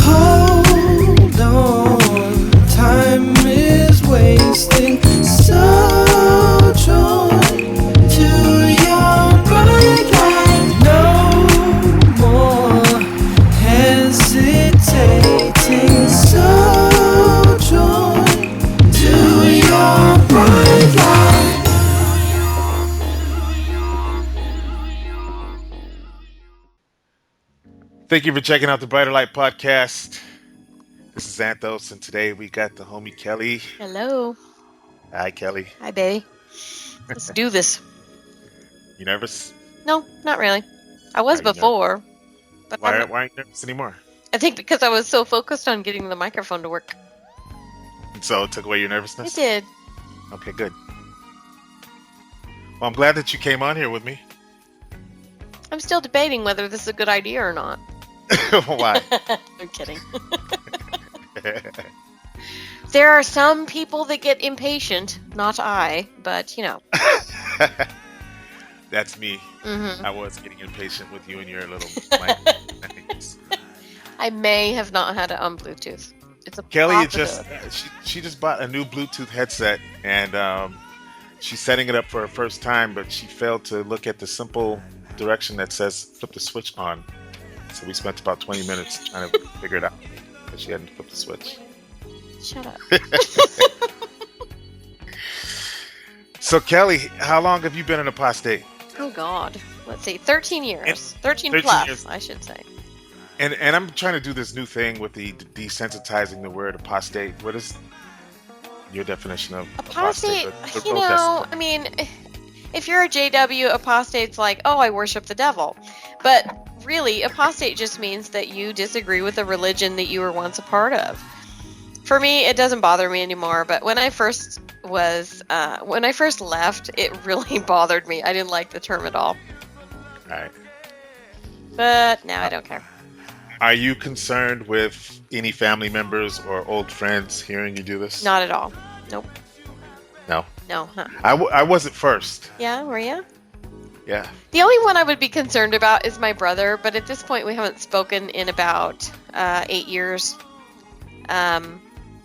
Hold on, time is wasting. So join to your bright light. No more hesitating. So join to your bright light. Thank you for checking out the Brighter Light Podcast. This is Anthos, and today we got the homie Kelly. Hello. Hi, Kelly. Hi, baby. Let's do this. You nervous? No, not really. I was Are you before, but Why aren't you nervous anymore? I think because I was so focused on getting the microphone to work. And so it took away your I nervousness? did. Okay, good. Well, I'm glad that you came on here with me. I'm still debating whether this is a good idea or not. Why? I'm kidding. There are some people that get impatient, not I, but you know. That's me. Mm-hmm. I was getting impatient with you and your little mic things. I may have not had it on Bluetooth. It's a Kelly positive. she just bought a new Bluetooth headset, and she's setting it up for her first time, but she failed to look at the simple direction that says flip the switch on. So we spent about 20 minutes trying to figure it out because she hadn't flipped the switch. Shut up. So Kelly, how long have you been an apostate? Oh God. Let's see. 13 years. And 13 13 plus, years. I should say. And I'm trying to do this new thing with the desensitizing the word apostate. What is your definition of Apostate, apostate? you know, I mean, if you're a JW, apostate's like, oh, I worship the devil. But really, apostate just means that you disagree with the religion that you were once a part of. For me, it doesn't bother me anymore, but when I first left, it really bothered me. I didn't like the term at all. All right. But now I don't care. Are you concerned with any family members or old friends hearing you do this? Not at all. Nope. No. No, huh? I wasn't first. Yeah, were you? Yeah. The only one I would be concerned about is my brother, but at this point we haven't spoken in about 8 years.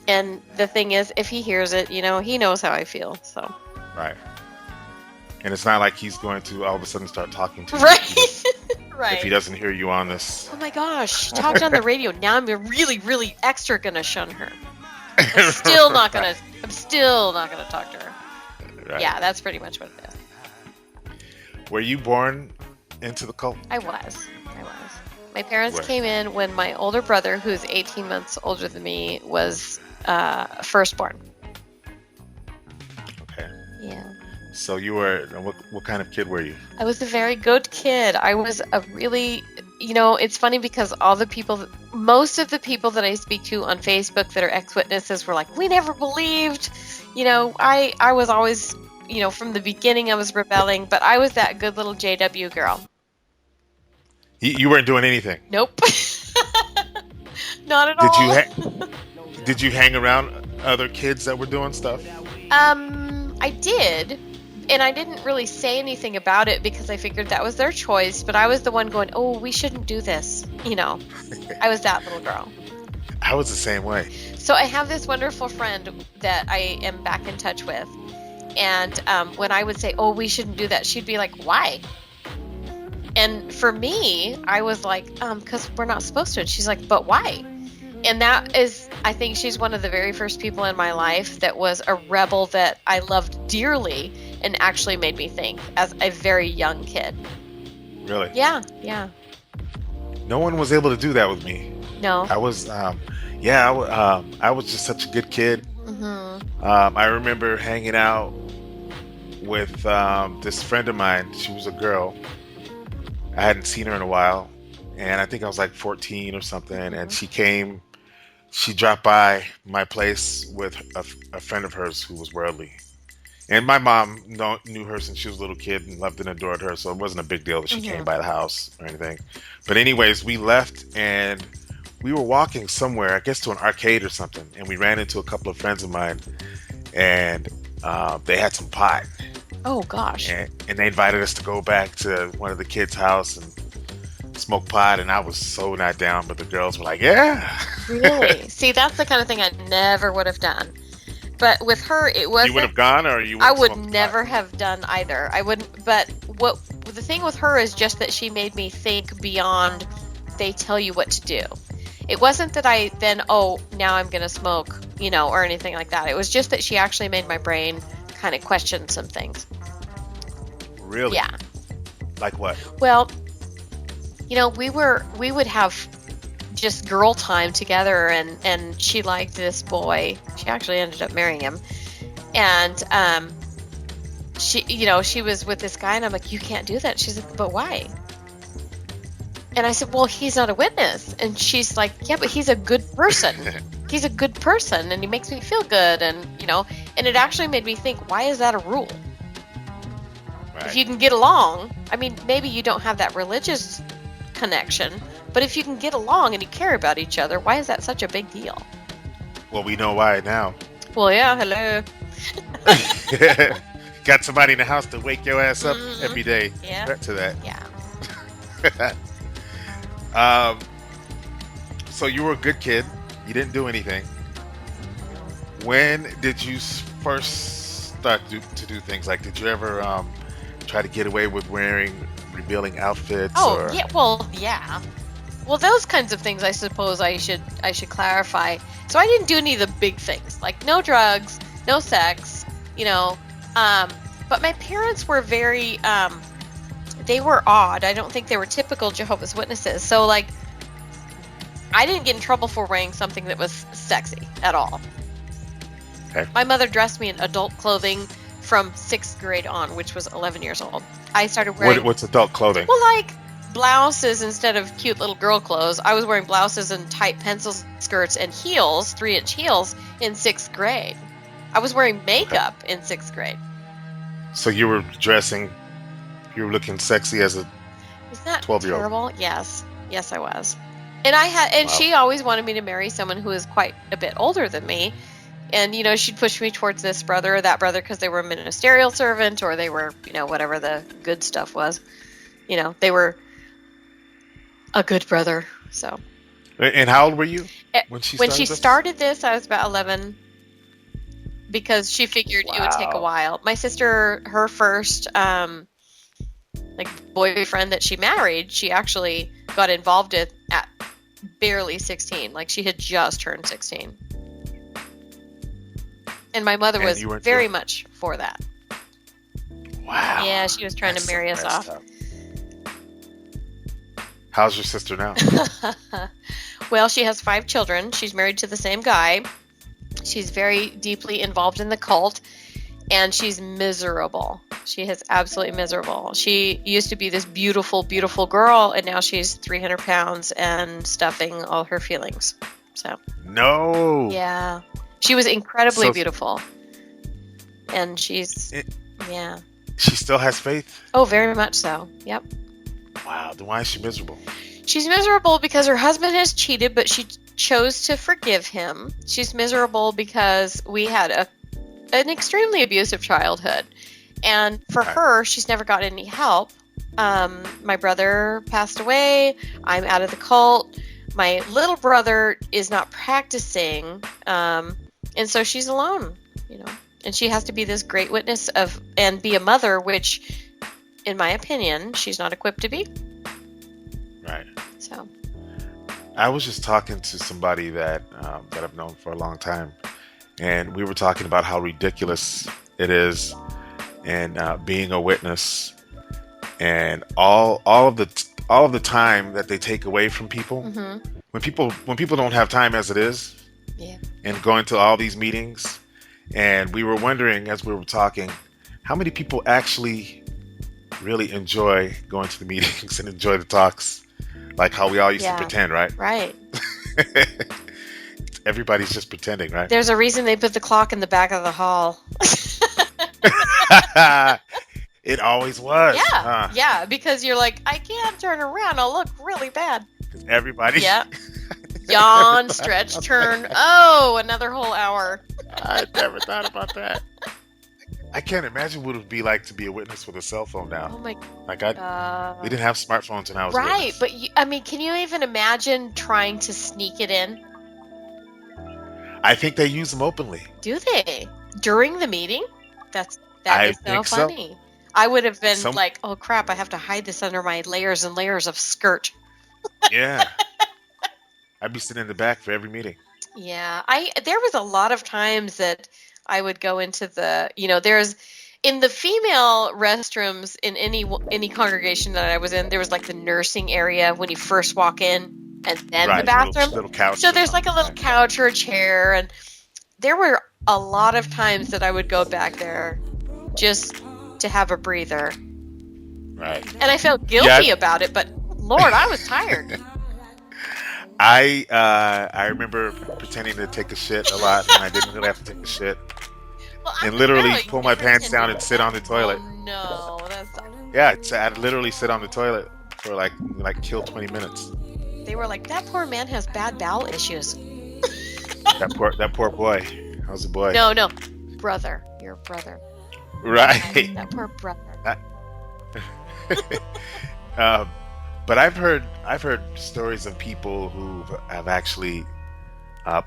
And the thing is, if he hears it, you know, he knows how I feel, so. Right. And it's not like he's going to all of a sudden start talking to you. Right. Right. If he doesn't hear you on this. Oh my gosh, she talked on the radio. Now I'm really, really extra gonna shun her. I'm still not gonna talk to her. Right. Yeah, that's pretty much what it is. Were you born into the cult? I was. My parents Where? came in when my older brother, who's 18 months older than me, was firstborn. Okay. Yeah. So you were, what kind of kid were you? I was a very good kid. I was a really, you know, it's funny because most of the people that I speak to on Facebook that are ex-witnesses were like, we never believed. You know, I was always, you know, from the beginning I was rebelling, but I was that good little JW girl. You weren't doing anything? Nope. Not at all. Did you hang around other kids that were doing stuff? I did. And I didn't really say anything about it because I figured that was their choice, but I was the one going, oh, we shouldn't do this. You know, I was that little girl. I was the same way. So I have this wonderful friend that I am back in touch with. And when I would say, oh, we shouldn't do that, she'd be like, why? And for me, I was like, because we're not supposed to. And she's like, but why? And that is, I think she's one of the very first people in my life that was a rebel that I loved dearly and actually made me think as a very young kid. Really? Yeah. No one was able to do that with me. No. I was, Yeah, I was just such a good kid. Mm-hmm. I remember hanging out with this friend of mine. She was a girl. I hadn't seen her in a while, and I think I was like 14 or something. And Mm-hmm. she dropped by my place with a friend of hers who was worldly. And my mom knew her since she was a little kid and loved and adored her, so it wasn't a big deal that she came Mm-hmm. by the house or anything. But anyways, we left and we were walking somewhere, I guess to an arcade or something, and we ran into a couple of friends of mine, and they had some pot, Oh gosh. and they invited us to go back to one of the kids' house and smoke pot, and I was so not down, but the girls were like, "Yeah." Really? See, that's the kind of thing I never would have done. But with her, it You would wasn't. have gone, or you would I have would smoked the pot. never have done either. I wouldn't. But what the thing with her is just that she made me think beyond they tell you what to do. It wasn't that I then, oh, now I'm going to smoke, or anything like that. It was just that she actually made my brain kind of question some things. Really? Yeah. Like what? Well, we would have just girl time together, and she liked this boy. She actually ended up marrying him. And she was with this guy, and I'm like, you can't do that. She's like, but why? And I said, well, he's not a witness. And she's like, yeah, but he's a good person. He's a good person, and he makes me feel good. And and it actually made me think, why is that a rule? If Right. you can get along, I mean, maybe you don't have that religious connection, but if you can get along and you care about each other, why is that such a big deal? Well, we know why now. Well, yeah, hello. Got somebody in the house to wake your ass up Mhm. every day. Yeah. Back to that. Yeah. um, so you were a good kid. You didn't do anything. When did you first start to do things? Like, did you ever try to get away with wearing revealing outfits? Oh, Or yeah. Well, yeah. Well, those kinds of things, I suppose I should clarify. So I didn't do any of the big things, like no drugs, no sex, But my parents were very, they were odd. I don't think they were typical Jehovah's Witnesses. So, like, I didn't get in trouble for wearing something that was sexy at all. Okay. My mother dressed me in adult clothing from 6th grade on, which was 11 years old. I started wearing, what's adult clothing? well, like blouses instead of cute little girl clothes. I was wearing blouses and tight pencil skirts and heels, 3-inch heels, in 6th grade. I was wearing makeup in 6th grade. So you were looking sexy as a Isn't that 12-year-old. terrible? Yes. Yes, I was. And Wow. she always wanted me to marry someone who was quite a bit older than me. And, she'd push me towards this brother or that brother because they were a ministerial servant, or they were, whatever the good stuff was. They were a good brother. So And how old were you when she when started she this? started this, I was about 11, because she figured it would take a Wow. while. My sister, her first boyfriend that she married, she actually got involved with at barely 16. Like, she had just turned 16. And my mother And was you weren't very doing- much for that. Wow. Yeah, she was trying That's to marry us messed off. up. How's your sister now? Well, she has 5 children. She's married to the same guy. She's very deeply involved in the cult, and she's miserable. She is absolutely miserable. She used to be this beautiful, beautiful girl, and now she's 300 pounds and stuffing all her feelings. So, No. yeah. She was incredibly So- beautiful. And she's, It- yeah. She still has faith? Oh, very much so. Yep. Wow. Then why is she miserable? She's miserable because her husband has cheated, but she chose to forgive him. She's miserable because we had an extremely abusive childhood. And for Okay. her, she's never got any help. My brother passed away. I'm out of the cult. My little brother is not practicing. And so she's alone, And she has to be this great witness and be a mother, which, in my opinion, she's not equipped to be. Right. So, I was just talking to somebody that I've known for a long time, and we were talking about how ridiculous it is, and being a witness, and all of the time that they take away from people. Mm-hmm. When people don't have time as it is, Yeah. and going to all these meetings, and we were wondering as we were talking, how many people actually really enjoy going to the meetings and enjoy the talks, like how we all used to Yeah. pretend, right? Right. Everybody's just pretending, right? There's a reason they put the clock in the back of the hall. It always was, Yeah. huh? Yeah, because you're like, I can't turn around. I'll look really bad. 'Cause everybody. Yeah. Yawn, stretch, turn. Oh, another whole hour. I never thought about that. I can't imagine what it would be like to be a witness with a cell phone Oh now. my Like we god. didn't have smartphones when I was a Right, witness. but I mean, can you even imagine trying to sneak it in? I think they use them openly. Do they? During the meeting? That I is so think so. funny. I would have been Some, like, oh crap, I have to hide this under my layers and layers of skirt. yeah. I'd be sitting in the back for every meeting. Yeah, there was a lot of times that I would go into there's in the female restrooms in any congregation that I was in, there was like the nursing area when you first walk in, and then the Right, bathroom. little couch. So or there's like a something, little right? couch or a chair, and there were a lot of times that I would go back there just to have a breather. Right. And I felt guilty about it, but Lord, I was tired. I remember pretending to take a shit a lot when I didn't really have to take a shit, Well, and literally no, you pull my never pants down pretended. and sit on the toilet. Oh, no, that's not. Yeah, I'd literally sit on the toilet for like kill 20 minutes. They were like, that poor man has bad bowel issues. That poor boy. How's the boy? No, brother, your brother. Right. That poor brother. But I've heard stories of people who have actually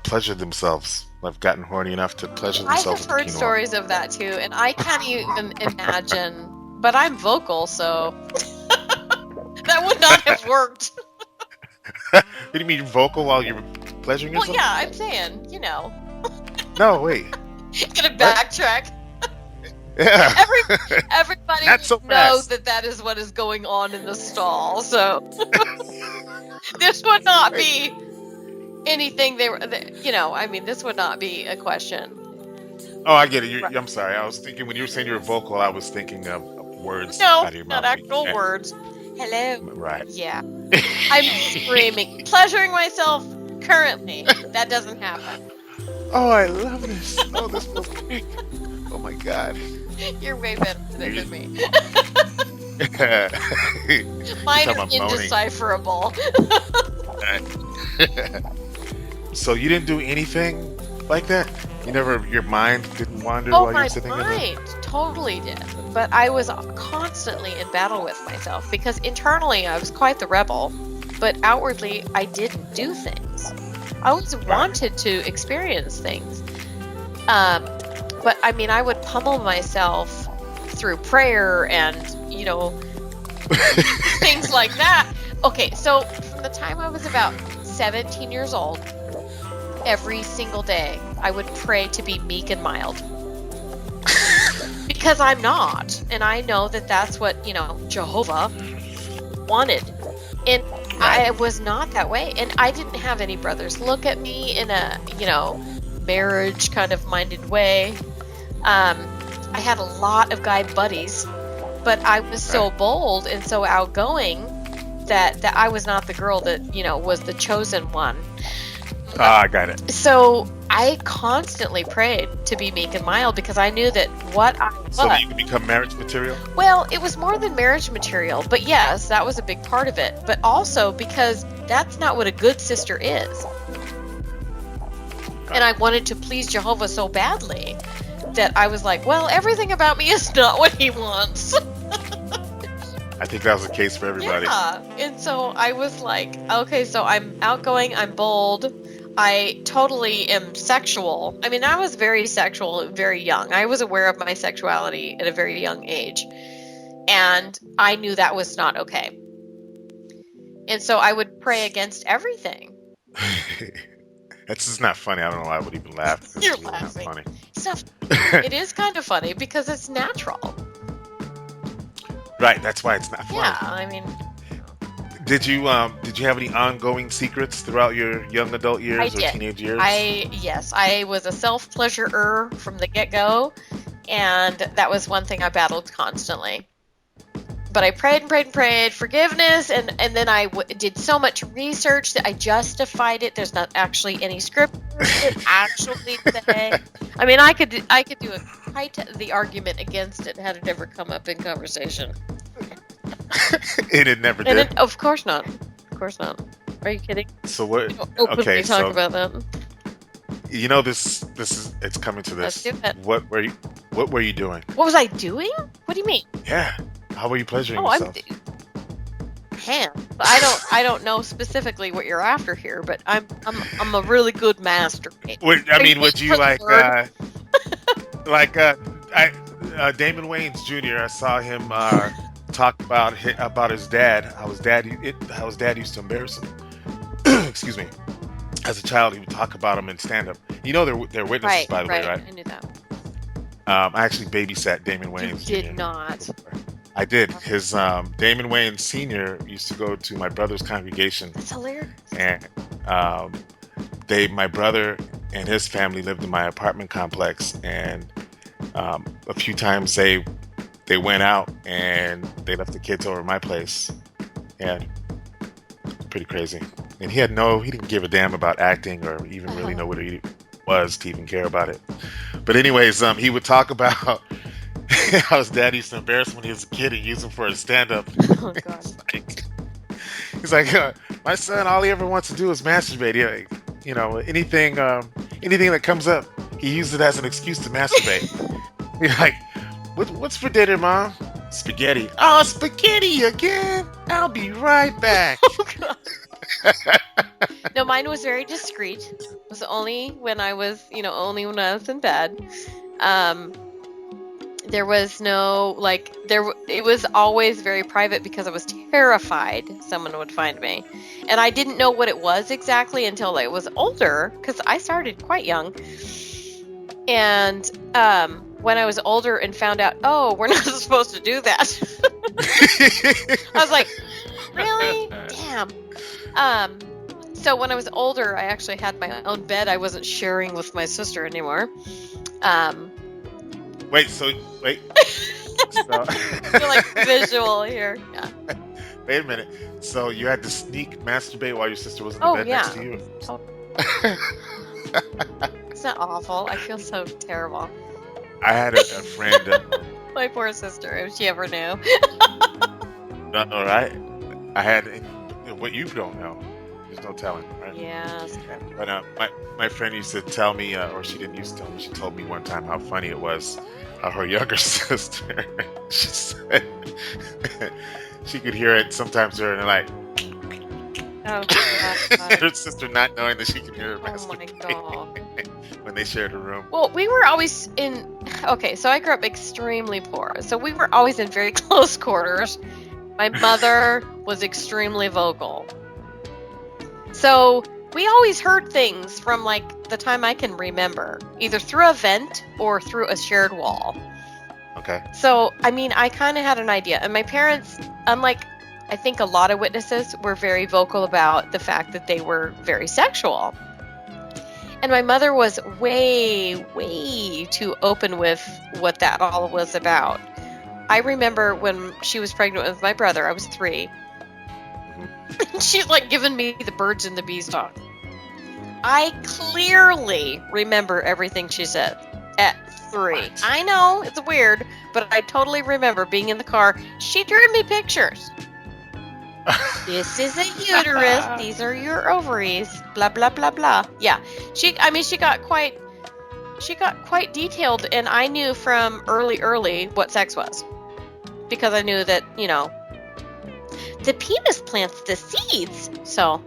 pleasured themselves. Have gotten horny enough to pleasure I themselves. have heard with quinoa. stories of that too, and I can't even imagine. But I'm vocal, so that would not have worked. Did you mean vocal while you're pleasuring Well, yourself? yeah, I'm saying, No, wait. gonna backtrack. Yeah. Everybody Not so knows fast. that is what is going on in the stall. So this would not be anything I mean, this would not be a question. Oh, I get it. Right. I'm sorry. I was thinking when you were saying you're vocal, I was thinking of words No, out of your not mouth. actual words. Hello. Right. Yeah. I'm screaming. Pleasuring myself currently. That doesn't happen. Oh, I love this. Oh, this feels great. Oh my God. You're way better at it than me. Mine talking are about moaning. indecipherable. So you didn't do anything like that? Your mind didn't wander Oh, while my you're sitting in there? mind totally did. But I was constantly in battle with myself because internally I was quite the rebel, but outwardly I didn't do things. I always wanted to experience things. But I mean, I would pummel myself through prayer and, things like that. Okay, so from the time I was about 17 years old, every single day I would pray to be meek and mild. Because I'm not. And I know that that's what, Jehovah wanted. And I was not that way. And I didn't have any brothers look at me in a, marriage kind of minded way. I had a lot of guy buddies, but I was so bold and so outgoing that I was not the girl that, was the chosen one. I got it. So I constantly prayed to be meek and mild because I knew that what I was. So that you could become marriage material? Well, it was more than marriage material, but yes, that was a big part of it. But also because that's not what a good sister is. And I wanted to please Jehovah so badly that I was like, well, everything about me is not what he wants. I think that was the case for everybody. Yeah. And so I was like, okay, so I'm outgoing, I'm bold, I totally am sexual. I mean, I was very sexual, very young. I was aware of my sexuality at a very young age. And I knew that was not okay. And so I would pray against everything. That's just not funny. I don't know why I would even laugh. It's You're really not laughing. funny. It is kind of funny because it's natural. Right. That's why it's not Yeah, funny. I mean, Did you have any ongoing secrets throughout your young adult I years or did. teenage years? Yes, I was a self-pleasurer from the get-go, and that was one thing I battled constantly. But I prayed and prayed and prayed forgiveness, and then I did so much research that I justified it. There's not actually any scriptures that actually say. I mean, I could do the argument against it had it ever come up in conversation. And it never And did. of course not. Of course not. Are you kidding? So what? We don't openly Okay, talk so about that. this is it's coming to Let's this. do it. What were you doing? What was I doing? What do you mean? Yeah. How were you pleasuring Oh, yourself? I don't know specifically what you're after here, but I'm a really good masturbator. Would you For the word. Damon Wayans Jr.? I saw him talk about his dad. How his dad used to embarrass him. Excuse me. As a child, he would talk about him in stand-up. They're witnesses, by the way, right? I knew that. I actually babysat Damon You Wayans did Jr. not. I did. His Damon Wayans Sr. used to go to my brother's congregation, That's hilarious. and my brother and his family lived in my apartment complex, and a few times they went out and they left the kids over at my place. Yeah, pretty crazy. And he didn't give a damn about acting or even really know what he was to even care about it. But anyways, he would talk about how his dad used to embarrass him when he was a kid and use him for a stand-up. Oh God. He's like, my son, all he ever wants to do is masturbate. Anything that comes up, he uses it as an excuse to masturbate. You're like, what's for dinner, Mom? Spaghetti. Oh, spaghetti again? I'll be right back. Oh God. No, mine was very discreet. It was only when I was in bed. There was no it was always very private because I was terrified someone would find me. And I didn't know what it was exactly until I was older, because I started quite young. And when I was older and found out, oh, we're not supposed to do that. I was like, really? Damn. So when I was older, I actually had my own bed. I wasn't sharing with my sister anymore. Wait. So, You're like visual here. Yeah. wait a minute. So you had to sneak masturbate while your sister was in the Oh, bed yeah. next to you? Oh. It's not awful. I feel so terrible. I had a friend. My poor sister, if she ever knew. All right. I had what you don't know. There's no telling, right? Yeah, that's true. But my friend used to tell me, or she didn't used to tell me. She told me one time how funny it was. How her younger sister, she said, she could hear it sometimes during the night. Oh, God. Her sister not knowing that she could hear her Oh my masturbate God. when they shared a room. Well, we were always so I grew up extremely poor. So we were always in very close quarters. My mother was extremely vocal. So we always heard things from the time I can remember, either through a vent or through a shared wall. Okay. So, I mean, I kind of had an idea. And my parents, unlike I think a lot of witnesses, were very vocal about the fact that they were very sexual. And my mother was way, way too open with what that all was about. I remember when she was pregnant with my brother, I was 3. She's giving me the birds and the bees talk. I clearly remember everything she said at 3. What? I know, it's weird, but I totally remember being in the car. She drew me pictures. This is a uterus. These are your ovaries. Blah blah blah blah. Yeah, she got quite detailed, and I knew from early what sex was, because I knew that the penis plants the seeds. So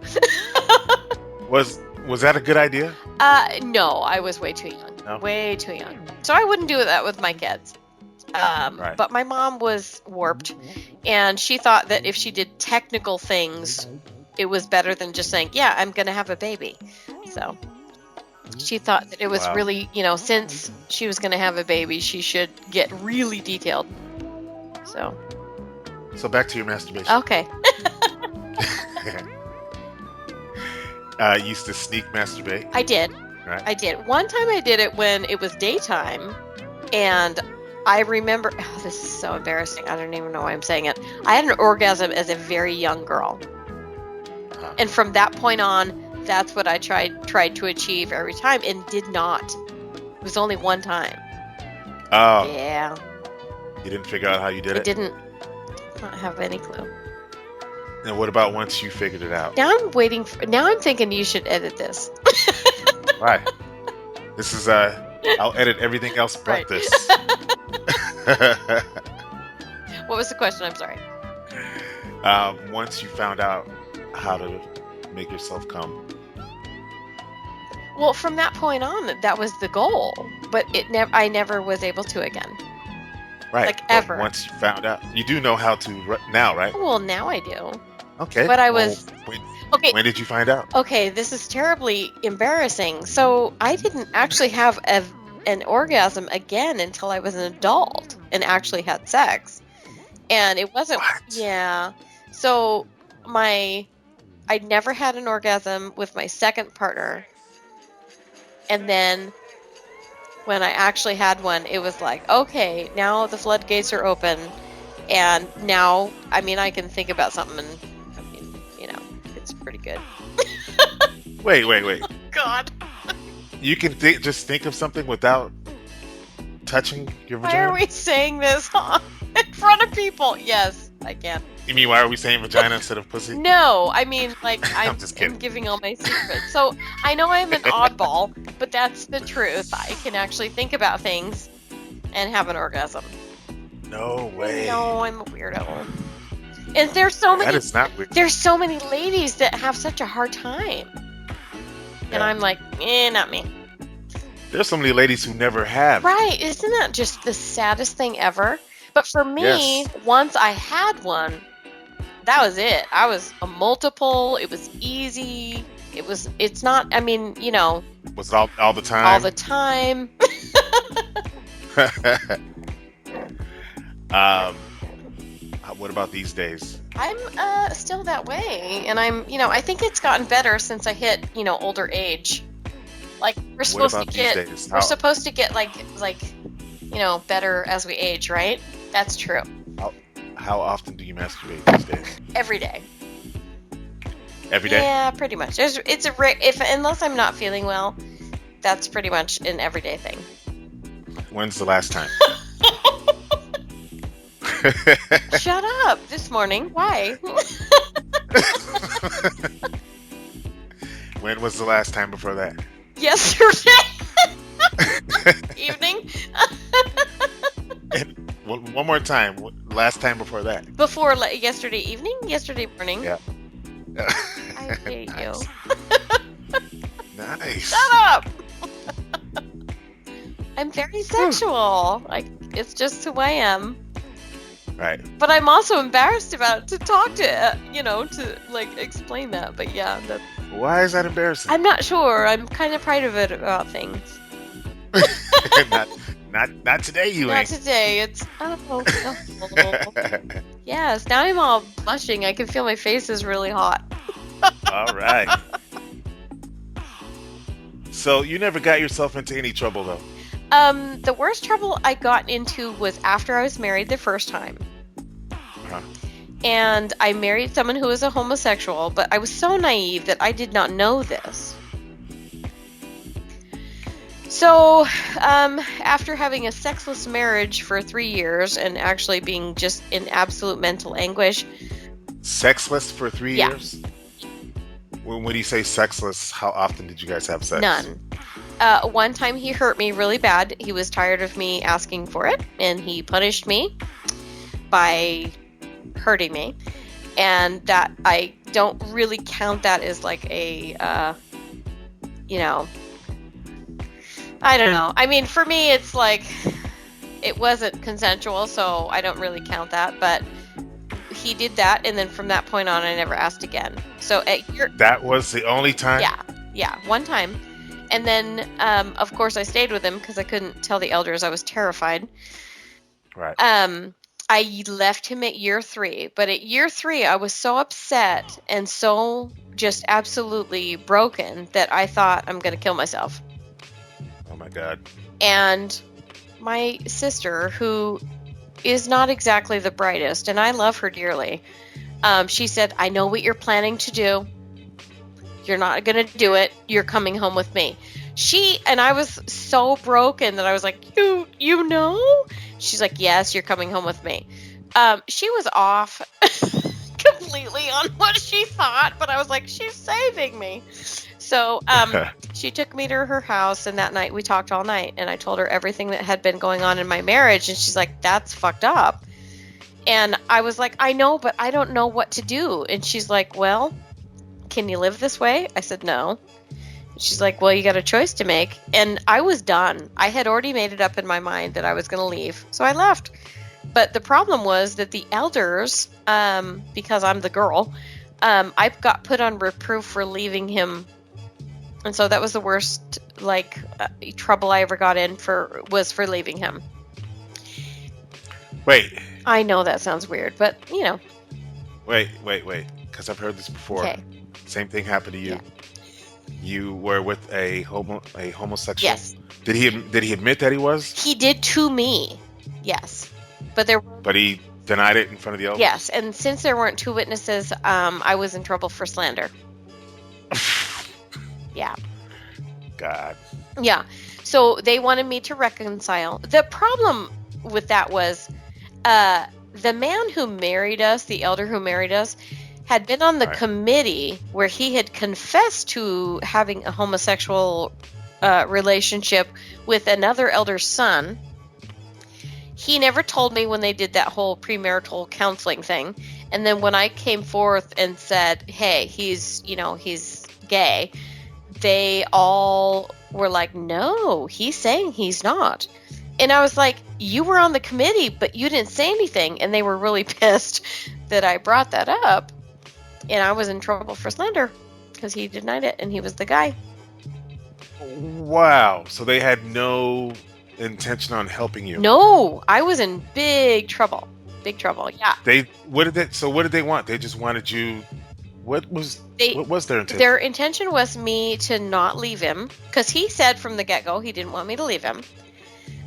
Was that a good idea? no, I was way too young. No? Way too young. So I wouldn't do that with my kids. Right. But my mom was warped, and she thought that if she did technical things, it was better than just saying, yeah, I'm going to have a baby. So she thought that it was Wow. really, since she was going to have a baby, she should get really detailed. So So back to your masturbation. Okay. You used to sneak masturbate, I did. right? I did. One time I did it when it was daytime, and I remember, oh, this is so embarrassing. I don't even know why I'm saying it. I had an orgasm as a very young girl. Uh-huh. And from that point on, that's what I tried to achieve every time and did not. It was only one time. Oh, Yeah. you didn't figure out how you did I it? didn't not have any clue. And what about once you figured it out? Now I'm thinking you should edit this. Why? This is I'll edit everything else but Right. this. What was the question? I'm sorry. Once you found out how to make yourself come. Well, from that point on, that was the goal, but I never was able to again. Right. Like, but ever. Once you found out. You do know how to now, right? Well, now I do. Okay. But I well, was okay. when did you find out? Okay, this is terribly embarrassing. So I didn't actually have an orgasm again until I was an adult and actually had sex. And it wasn't, What? yeah. So I'd never had an orgasm with my second partner. And then when I actually had one, it was like, okay, now the floodgates are open. And now, I mean, I can think about something and, I mean, it's pretty good. Wait. God. You can just think of something without touching your Why vagina? are we saying this in front of people? Yes, I can. You mean why are we saying vagina instead of pussy? No, I mean, like, I'm just kidding. I'm giving all my secrets. So I know I'm an oddball, but that's the truth. I can actually think about things and have an orgasm. No way. No, I'm a weirdo. And there's so That many. is not weird. There's so many ladies that have such a hard time, and Yeah. I'm like, not me. There's so many ladies who never have. Right? Isn't that just the saddest thing ever? But for me, Yes. once I had one, that was it. I was a multiple. It was easy. It's not, I mean, Was it all the time? all the time. What about these days? I'm still that way. And I think it's gotten better since I hit, older age. Like, we're supposed to about these get, days? we're supposed to get like, better as we age, right? That's true. How often do you masturbate these days? Every day. Every day? Yeah, pretty much. Unless I'm not feeling well, that's pretty much an everyday thing. When's the last time? Shut up! This morning. Why? When was the last time before that? Yesterday evening. And one more time. Last time before that? Before yesterday evening. Yesterday morning. Yeah. I hate you. Nice. Shut up! I'm very sexual. Like, it's just who I am. Right. But I'm also embarrassed to talk to, to like explain that. But yeah, that's. Why is that embarrassing? I'm not sure. I'm kind of private about things. not today, you Not ain't. today. It's yes. Now I'm all blushing. I can feel my face is really hot. All right. So you never got yourself into any trouble though? The worst trouble I got into was after I was married the first time. Uh-huh. And I married someone who was a homosexual, but I was so naive that I did not know this. So, after having a sexless marriage for 3 years and actually being just in absolute mental anguish. Sexless for 3 Yeah. years? When you say sexless, how often did you guys have sex? None. One time he hurt me really bad. He was tired of me asking for it, and he punished me by hurting me. And that, I don't really count that as like a, I don't know. I mean, for me, it's like, it wasn't consensual, so I don't really count that. But he did that, and then from that point on, I never asked again. So That was the only time? yeah, one time. And then, of course, I stayed with him because I couldn't tell the elders. I was terrified. Right. I left him at year 3, but at year 3, I was so upset and so just absolutely broken that I thought I'm going to kill myself. Oh my God. And my sister, who is not exactly the brightest, and I love her dearly, she said, I know what you're planning to do. You're not going to do it. You're coming home with me. And I was so broken that I was like, you know? She's like, yes, you're coming home with me. She was off completely on what she thought, but I was like, she's saving me. So she took me to her house, and that night we talked all night, and I told her everything that had been going on in my marriage, and she's like, that's fucked up. And I was like, I know, but I don't know what to do. And she's like, well, can you live this way? I said, no. She's like, well, you got a choice to make. And I was done. I had already made it up in my mind that I was going to leave. So I left. But the problem was that the elders, because I'm the girl, I got put on reproof for leaving him. And so that was the worst, trouble I ever got in for leaving him. Wait. I know that sounds weird, but, you know. Wait. Because I've heard this before. Okay. Same thing happened to you. Yeah. You were with a homosexual. Yes. Did he admit that he was? He did to me. Yes. But he denied it in front of the elders? Yes, and since there weren't 2 witnesses, I was in trouble for slander. Yeah. God. Yeah. So they wanted me to reconcile. The problem with that was the man who married us, the elder who married us, had been on the committee where he had confessed to having a homosexual relationship with another elder's son. He never told me when they did that whole premarital counseling thing. And then when I came forth and said, hey, he's gay, they all were like, no, he's saying he's not. And I was like, you were on the committee, but you didn't say anything. And they were really pissed that I brought that up. And I was in trouble for slander because he denied it and he was the guy. Wow. So they had no intention on helping you? No, I was in big trouble. Big trouble, yeah. What did they want? They just wanted you... What was their intention? Their intention was me to not leave him because he said from the get-go he didn't want me to leave him.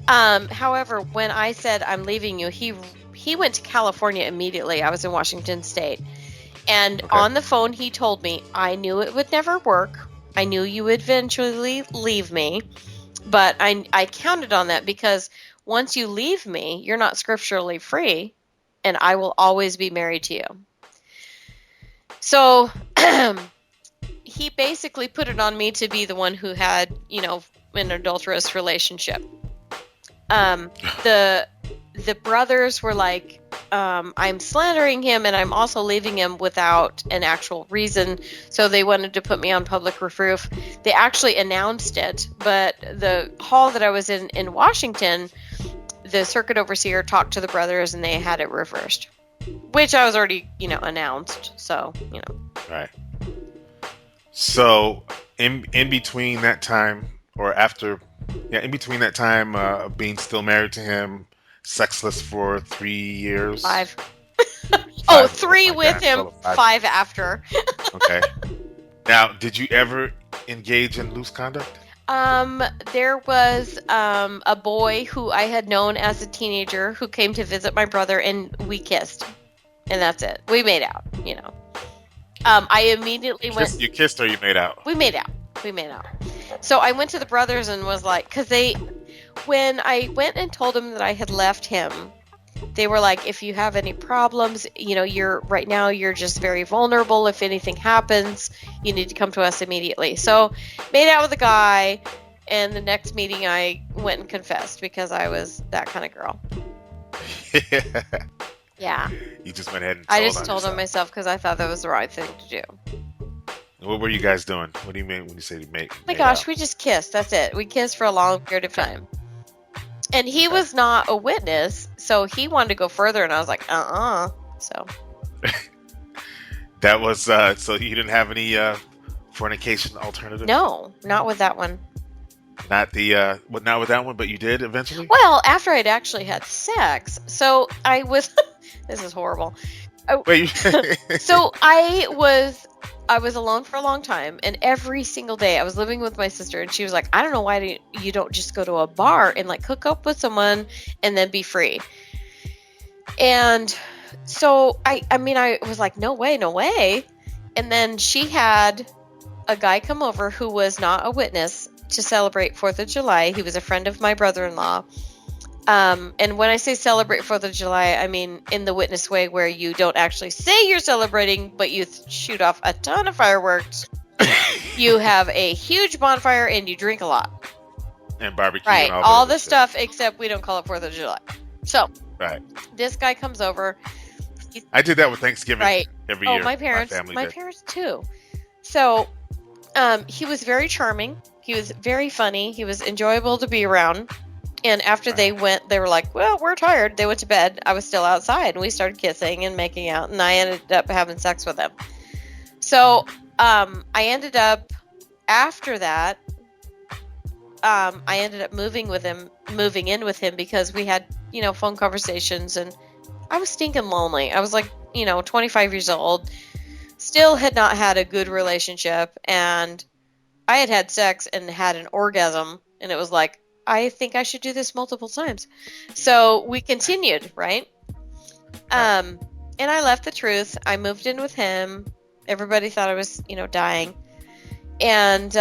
However, when I said I'm leaving you, he went to California immediately. I was in Washington State. And on the phone, he told me, I knew it would never work. I knew you would eventually leave me. But I counted on that because once you leave me, you're not scripturally free. And I will always be married to you. So he basically put it on me to be the one who had, an adulterous relationship. The brothers were like, I'm slandering him and I'm also leaving him without an actual reason. So they wanted to put me on public reproof. They actually announced it, but the hall that I was in Washington, the circuit overseer talked to the brothers and they had it reversed, which I was already, announced. So, Right. So in between that time or after, in between that time of being still married to him, sexless for 3 years. 5. 3 with God, him, 5 after. Okay. Now, did you ever engage in loose conduct? There was a boy who I had known as a teenager who came to visit my brother, and we kissed, and that's it. We made out, I immediately went. You kissed or you made out? We made out. So I went to the brothers and was like, when I went and told them that I had left him, they were like, if you have any problems, you're just very vulnerable. If anything happens, you need to come to us immediately. So made out with a guy, and the next meeting I went and confessed because I was that kind of girl. Yeah. You just went ahead and told on myself because I thought that was the right thing to do. What were you guys doing? What do you mean when you say you make? Oh my gosh, we just kissed. That's it. We kissed for a long period of time. And he was not a witness, so he wanted to go further, and I was like, So. That was, so you didn't have any fornication alternative? No, not with that one. Not the not with that one, but you did eventually. Well, after I'd actually had sex, so I was. This is horrible. Wait, So I was alone for a long time, and every single day I was living with my sister, and she was like, "I don't know why you don't just go to a bar and like hook up with someone and then be free." And so I mean, I was like, "No way, no way." And then she had a guy come over who was not a witness to celebrate 4th of July. He was a friend of my brother-in-law. And when I say celebrate 4th of July, I mean in the witness way where you don't actually say you're celebrating, but you shoot off a ton of fireworks. You have a huge bonfire and you drink a lot. and barbecue. Right. And All the the stuff except we don't call it 4th of July. So Right. this guy comes over. I did that with Thanksgiving Right. every Oh, year. my parents family did. parents too. So he was very charming. He was very funny. He was enjoyable to be around. And after they went, they were like, "Well, we're tired." They went to bed. I was still outside, and we started kissing and making out, and I ended up having sex with him. So I ended up, after that, I ended up moving in with him because we had, phone conversations, and I was stinking lonely. I was like, 25 years old, still had not had a good relationship, and I had had sex and had an orgasm, and it was like, I think I should do this multiple times. So we continued, right? And I left the truth. I moved in with him. Everybody thought I was, dying. And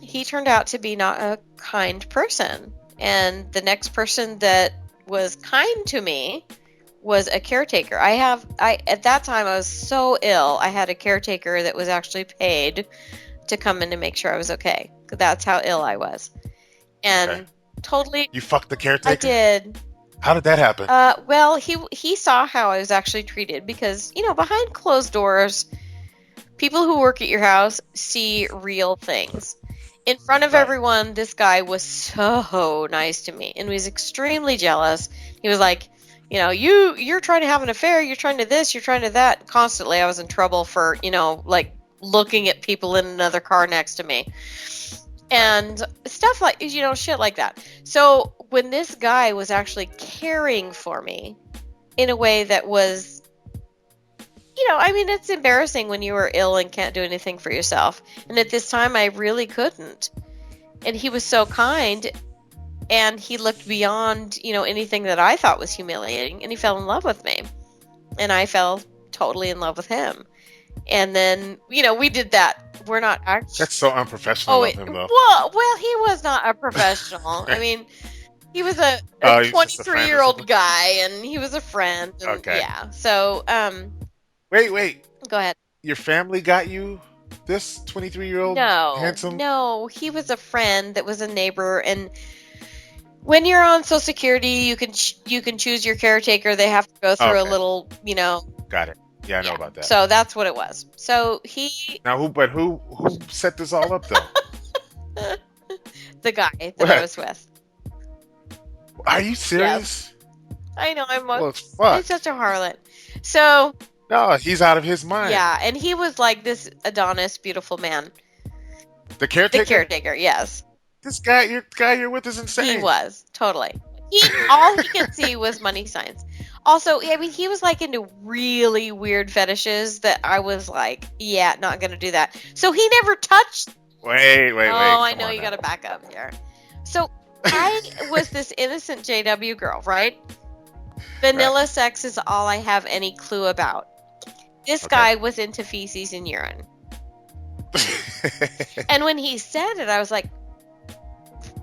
he turned out to be not a kind person. And the next person that was kind to me was a caretaker. At that time I was so ill. I had a caretaker that was actually paid to come in and make sure I was okay. That's how ill I was. And totally, You fucked the caretaker? I did. How did that happen? Well, he saw how I was actually treated because, behind closed doors, people who work at your house see real things. In front of everyone, this guy was so nice to me and was extremely jealous. He was like, you're trying to have an affair, you're trying to this, you're trying to that. Constantly, I was in trouble for, like looking at people in another car next to me. And stuff like, shit like that. So when this guy was actually caring for me in a way that was, it's embarrassing when you are ill and can't do anything for yourself. And at this time, I really couldn't. And he was so kind, and he looked beyond, anything that I thought was humiliating, and he fell in love with me. And I fell totally in love with him. And then, we did that. We're not actually... That's so unprofessional of him, though. Well, he was not a professional. I mean, he was a 23-year-old guy, and he was a friend. And, Okay. Yeah. So, Wait. Go ahead. Your family got you this 23-year-old handsome? No, he was a friend that was a neighbor, and when you're on Social Security, you can choose your caretaker. They have to go through a little, Got it. Yeah, I know about that. So that's what it was. So he... Now, who set this all up, though? The guy that I was with. Are you serious? Yes. I know, Well, it's fucked. he's such a harlot. So... No, he's out of his mind. Yeah, and he was like this Adonis, beautiful man. The caretaker? The caretaker, yes. This guy you're with is insane. He was, totally. All he could see was money signs. Also, I mean, he was like into really weird fetishes that I was like, yeah, not going to do that. So he never touched. Wait. Oh, I know, you got to back up here. So I was this innocent JW girl, right? Vanilla sex is all I have any clue about. This guy was into feces and urine. And when he said it, I was like,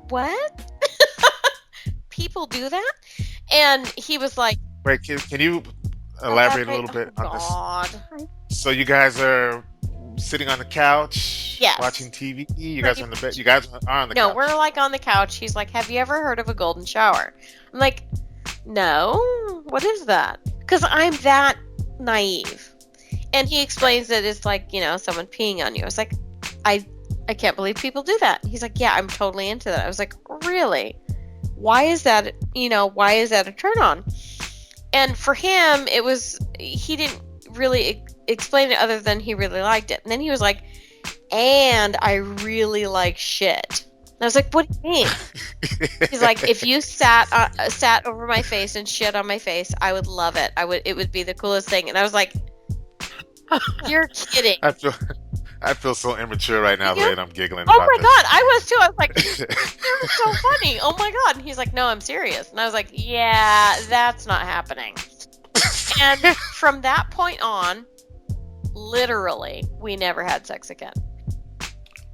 what? People do that? And he was like... Wait, can you elaborate a little bit on this? God. So you guys are sitting on the couch, Yes. watching TV? You guys are on the bed? You guys are on the couch? No, we're like on the couch. He's like, have you ever heard of a golden shower? I'm like, no. What is that? Because I'm that naive. And he explains that it's like, someone peeing on you. I was like, I can't believe people do that. He's like, yeah, I'm totally into that. I was like, really? Why is that, why is that a turn on? And for him, he didn't really explain it other than he really liked it. And then he was like, and I really like shit. I was like, what do you mean? He's like, if you sat over my face and shit on my face, I would love it. It would be the coolest thing. And I was like, you're kidding. I feel so immature right now, the way I'm giggling Oh about my this. God, I was too. I was like, you're so funny. Oh my God. And he's like, no, I'm serious. And I was like, yeah, that's not happening. And from that point on, literally, we never had sex again.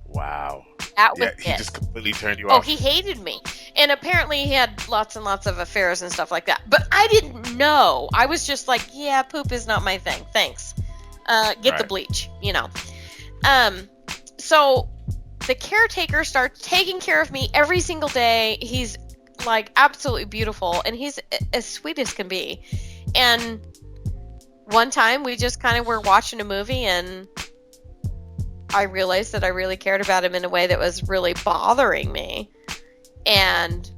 Wow. That was He it. just completely turned you Oh, off. he hated me. And apparently he had lots and lots of affairs and stuff like that. But I didn't know. I was just like, yeah, poop is not my thing. Thanks. Get the Right. bleach, you know. So the caretaker starts taking care of me every single day. He's like absolutely beautiful, and he's as sweet as can be. And one time we just kind of were watching a movie, and I realized that I really cared about him in a way that was really bothering me. And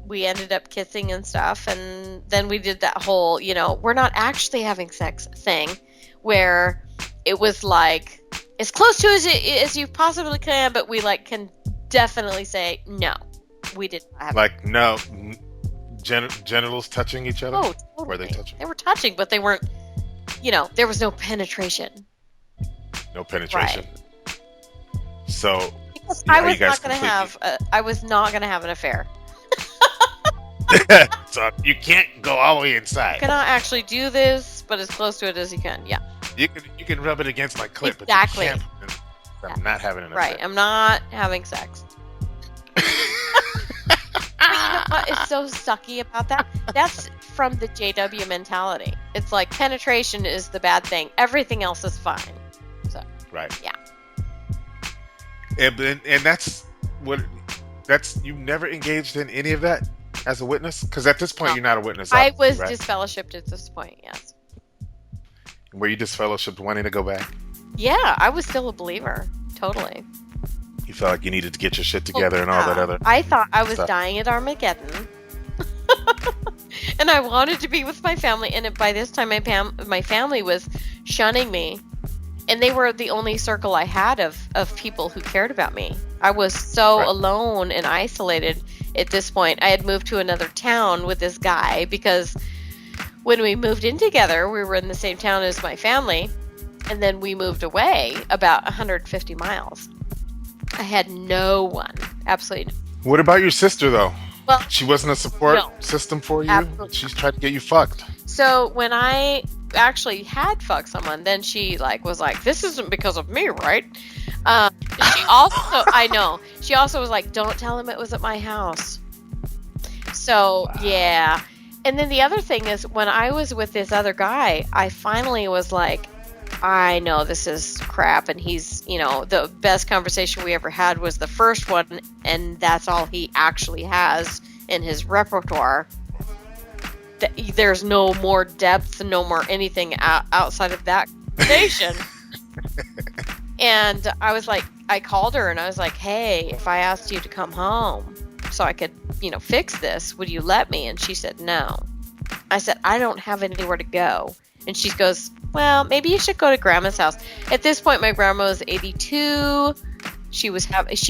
we ended up kissing and stuff, and then we did that whole, you know, we're not actually having sex thing, where it was like as close to as you possibly can, but we like can definitely say no, we did not have. Like, no, genitals touching each other? Oh, totally. Were they touching? They were touching, but they weren't. You know, there was no penetration. No penetration. Right. So Because Yeah, I are was you guys not going to have. I was not going to have an affair. so you can't go all the way inside. Cannot actually do this, but as close to it as you can. Yeah. You can rub it against my clit, Exactly. but you can't. I'm not having an Right. affair. I'm not having sex. But you know what is so sucky about that? That's from the JW mentality. It's like penetration is the bad thing. Everything else is fine. So Right. Yeah. And that's you never engaged in any of that as a witness? Because at this point No. you're not a witness. I was obviously, right? disfellowshipped at this point. Yes. Were you disfellowshipped wanting to go back? Yeah, I was still a believer. Totally. You felt like you needed to get your shit together and all Yeah. that other. I thought I was stuff. dying at Armageddon. And I wanted to be with my family, and by this time my family was shunning me, and they were the only circle I had of people who cared about me. I was so Right. alone and isolated at this point. I had moved to another town with this guy because when we moved in together, we were in the same town as my family, and then we moved away about 150 miles. I had no one, absolutely no. What about your sister though? Well, She wasn't a support No. system for you? Absolutely She's tried to get you fucked. so when I actually had fucked someone, then she was like, this isn't because of me, right? She also, I know, she also was like, don't tell him it was at my house. So yeah. And then the other thing is, when I was with this other guy, I finally was like, I know this is crap, and he's, the best conversation we ever had was the first one, and that's all he actually has in his repertoire. There's no more depth, no more anything outside of that conversation. And I was like, I called her and I was like, hey, if I asked you to come home so I could, fix this, would you let me? And she said, no. I said, I don't have anywhere to go. And she goes, well, maybe you should go to grandma's house. At this point, my grandma was 82. She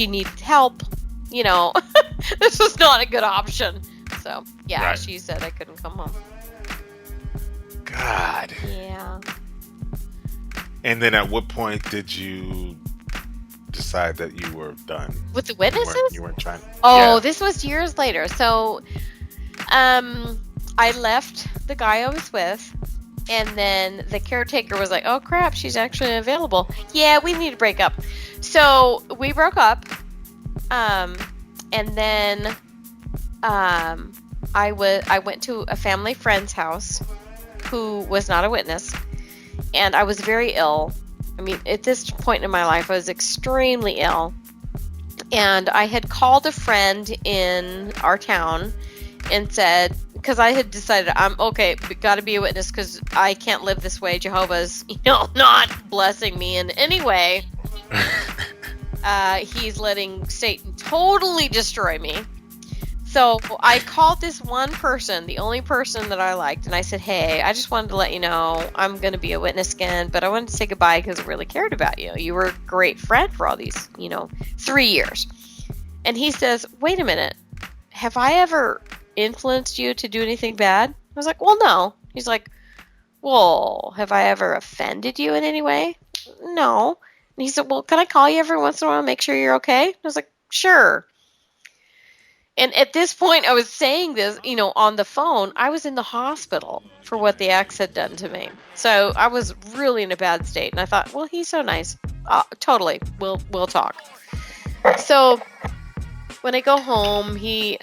needed help. This was not a good option. So, yeah, Right. She said I couldn't come home. God. Yeah. And then at what point did you decide that you were done? With the witnesses? You weren't trying. Oh, Yeah. this was years later. So, I left the guy I was with, and then the caretaker was like, oh crap, she's actually available. Yeah, we need to break up. So we broke up. And then I went to a family friend's house who was not a witness, and I was very ill. I mean, at this point in my life, I was extremely ill. And I had called a friend in our town and said, because I had decided I'm okay, got to be a witness because I can't live this way. Jehovah's, not blessing me in any way. He's letting Satan totally destroy me. So I called this one person, the only person that I liked, and I said, hey, I just wanted to let you know I'm going to be a witness again, but I wanted to say goodbye because I really cared about you. You were a great friend for all these, 3 years. And he says, wait a minute, have I ever influenced you to do anything bad? I was like, well, no. He's like, well, have I ever offended you in any way? No. And he said, well, can I call you every once in a while and make sure you're okay? I was like, sure. And at this point, I was saying this, on the phone. I was in the hospital for what the ex had done to me. So I was really in a bad state. And I thought, well, he's so nice. Totally. We'll talk. So when I go home, he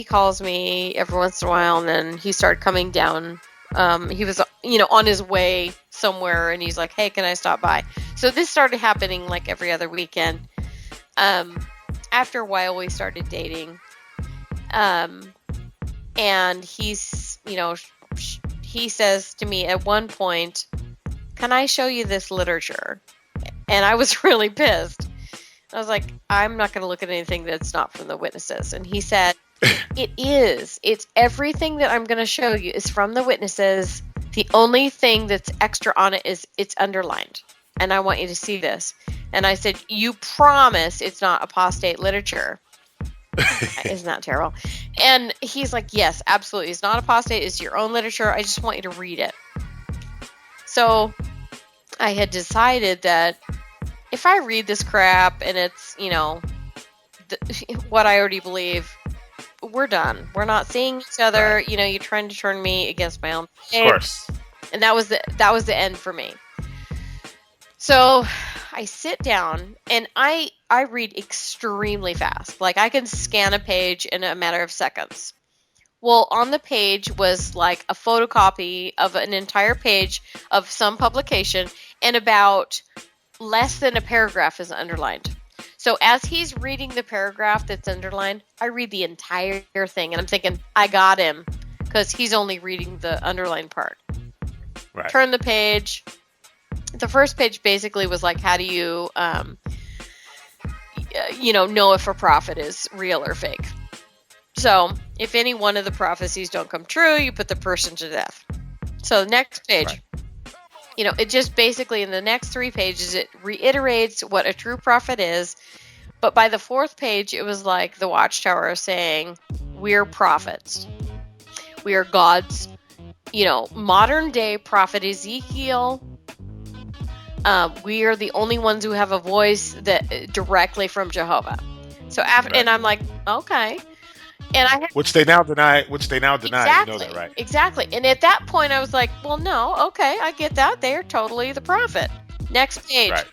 calls me every once in a while, and then he started coming down. He was, on his way somewhere, and he's like, hey, can I stop by? So this started happening like every other weekend. After a while, we started dating. And he's, he says to me at one point, can I show you this literature? And I was really pissed. I was like, I'm not going to look at anything that's not from the witnesses. And he said, it is. It's everything that I'm going to show you is from the witnesses. The only thing that's extra on it is it's underlined. And I want you to see this. And I said, you promise it's not apostate literature? Isn't that terrible? And he's like, yes, absolutely. It's not apostate. It's your own literature. I just want you to read it. So I had decided that if I read this crap and it's, what I already believe, we're done. We're not seeing each other. Right. You're trying to turn me against my own faith. Of course. And that was the end for me. So I sit down and I read extremely fast. Like I can scan a page in a matter of seconds. Well, on the page was like a photocopy of an entire page of some publication, and about less than a paragraph is underlined. So as he's reading the paragraph that's underlined, I read the entire thing, and I'm thinking, I got him, because he's only reading the underlined part. Right. Turn the page. The first page basically was like, how do you, know if a prophet is real or fake? So if any one of the prophecies don't come true, you put the person to death. So the next page, Right. It just basically in the next 3 pages, it reiterates what a true prophet is. But by the 4th page, it was like the Watchtower saying, we're prophets. We are God's, modern day prophet Ezekiel. We are the only ones who have a voice that directly from Jehovah. So after, Right. and I'm like, okay. And I had, Which they now deny. exactly, You know that, right? Exactly. And at that point, I was like, well, no, okay, I get that. They are totally the prophet. Next page, Right.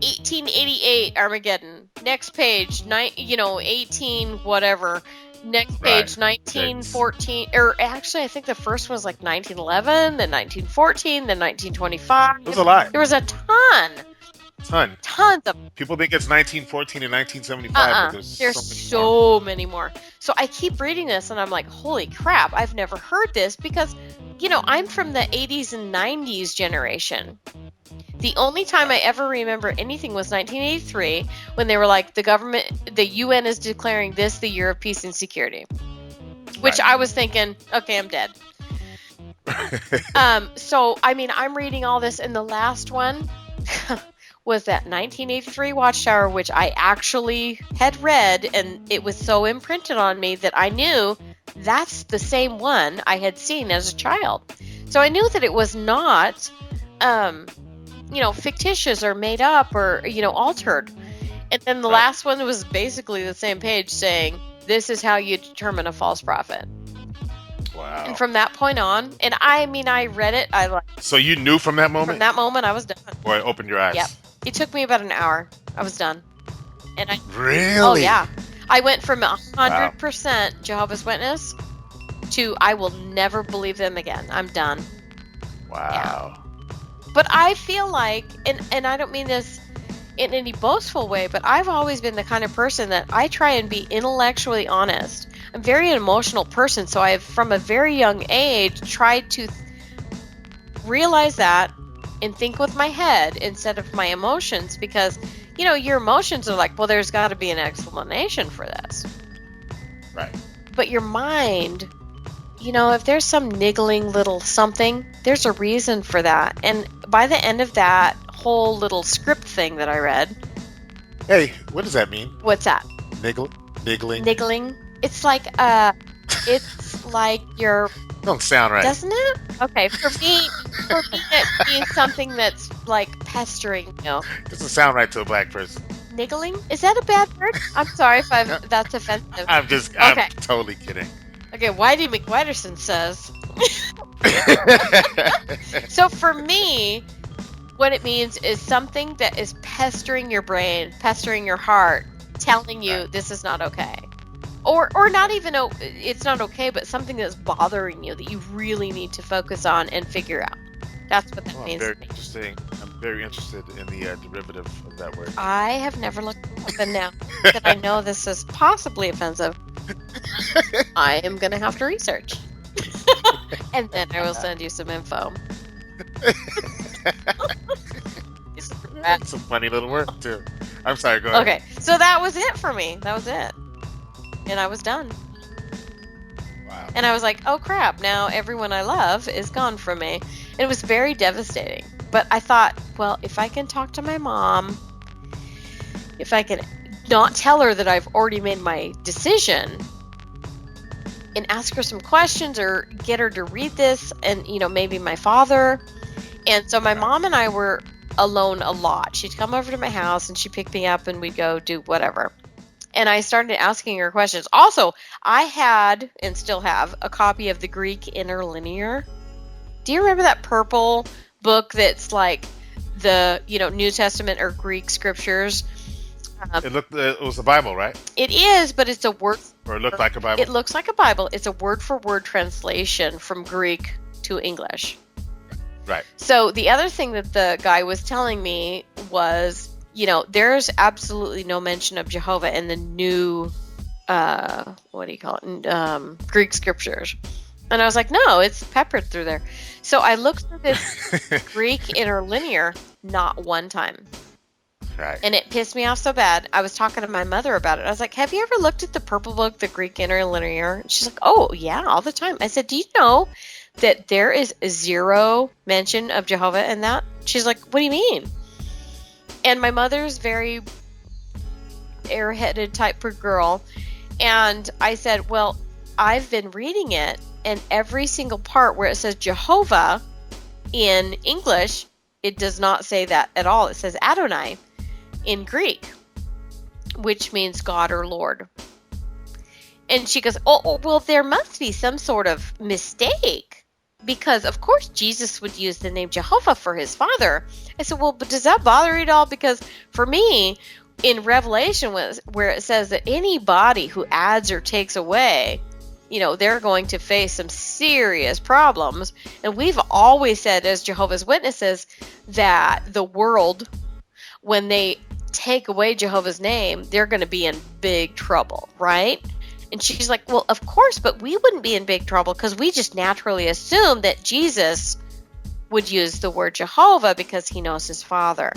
1888 Armageddon. Next page, 18 whatever. Next page, Right. 1914, or actually, I think the first one was like 1911, then 1914, then 1925. It was a lot. There was a tons of. People think it's 1914 and 1975, but There's so many more. So I keep reading this, and I'm like, holy crap! I've never heard this because, I'm from the 80s and 90s generation. The only time I ever remember anything was 1983, when they were like, the UN is declaring this the year of peace and security. Which Right. I was thinking, okay, I'm dead. So, I'm reading all this, and the last one was that 1983 Watchtower, which I actually had read, and it was so imprinted on me that I knew that's the same one I had seen as a child. So I knew that it was not, fictitious or made up or, altered. And then the last one was basically the same page saying, this is how you determine a false prophet. Wow. And from that point on, and I read it. So you knew from that moment? From that moment, I was done. Or it opened your eyes? Yep. It took me about an hour. I was done. And Really? Oh, yeah. I went from 100% Jehovah's Witness to I will never believe them again. I'm done. Wow. But I feel like, and I don't mean this in any boastful way, but I've always been the kind of person that I try and be intellectually honest. I'm a very emotional person, so I've, from a very young age, tried to realize that and think with my head instead of my emotions, because, your emotions are like, well, there's got to be an explanation for this. Right. But your mind, if there's some niggling little something, there's a reason for that. And by the end of that whole little script thing that I read. Hey, what does that mean? What's that? Niggle? Niggling. Niggling. It's like you're, Don't sound right. doesn't it? Okay, for me it means something that's like pestering you. Doesn't sound right to a black person. Niggling? Is that a bad word? I'm sorry if No, that's offensive. I'm Okay. totally kidding. Okay, Whitey McWhiterson says. So for me, what it means is something that is pestering your brain, pestering your heart, telling you Right. this is not okay. Or not even, it's not okay, but something that's bothering you that you really need to focus on and figure out. That's what that Well, I'm means very to me. interesting. I'm very interested in the derivative of that word. I have never looked it up, and now that I know this is possibly offensive, I am going to have to research. And then I will send you some info. That's a funny little word too. I'm sorry. Go ahead. Okay, so that was it for me. That was it. And I was done. Wow. And I was like, oh crap, now everyone I love is gone from me. And it was very devastating. But I thought, well, if I can talk to my mom, if I can not tell her that I've already made my decision and ask her some questions or get her to read this, and, maybe my father. And so my mom and I were alone a lot. She'd come over to my house and she'd pick me up and we'd go do whatever. And I started asking her questions. Also, I had and still have a copy of the Greek Interlinear. Do you remember that purple book that's like the, New Testament or Greek scriptures? It was the Bible, right? It is, but it's a word. Or it looked like a Bible. It looks like a Bible. It's a word-for-word translation from Greek to English. Right. So the other thing that the guy was telling me was, there's absolutely no mention of Jehovah in the new, what do you call it, Greek scriptures. And I was like, no, it's peppered through there. So I looked through this Greek Interlinear not one time. Right. And it pissed me off so bad. I was talking to my mother about it. I was like, have you ever looked at the purple book, the Greek Interlinear? And she's like, oh, yeah, all the time. I said, do you know that there is zero mention of Jehovah in that? She's like, what do you mean? And my mother's very airheaded type of girl. And I said, well, I've been reading it, and every single part where it says Jehovah in English, it does not say that at all. It says Adonai in Greek, which means God or Lord. And she goes, oh, well, there must be some sort of mistake, because of course Jesus would use the name Jehovah for his father. I said, well, but does that bother you at all? Because for me, in Revelation, where it says that anybody who adds or takes away, they're going to face some serious problems. And we've always said as Jehovah's Witnesses that the world, when they take away Jehovah's name, they're going to be in big trouble, right? And she's like, well, of course, but we wouldn't be in big trouble because we just naturally assume that Jesus would use the word Jehovah because he knows his father.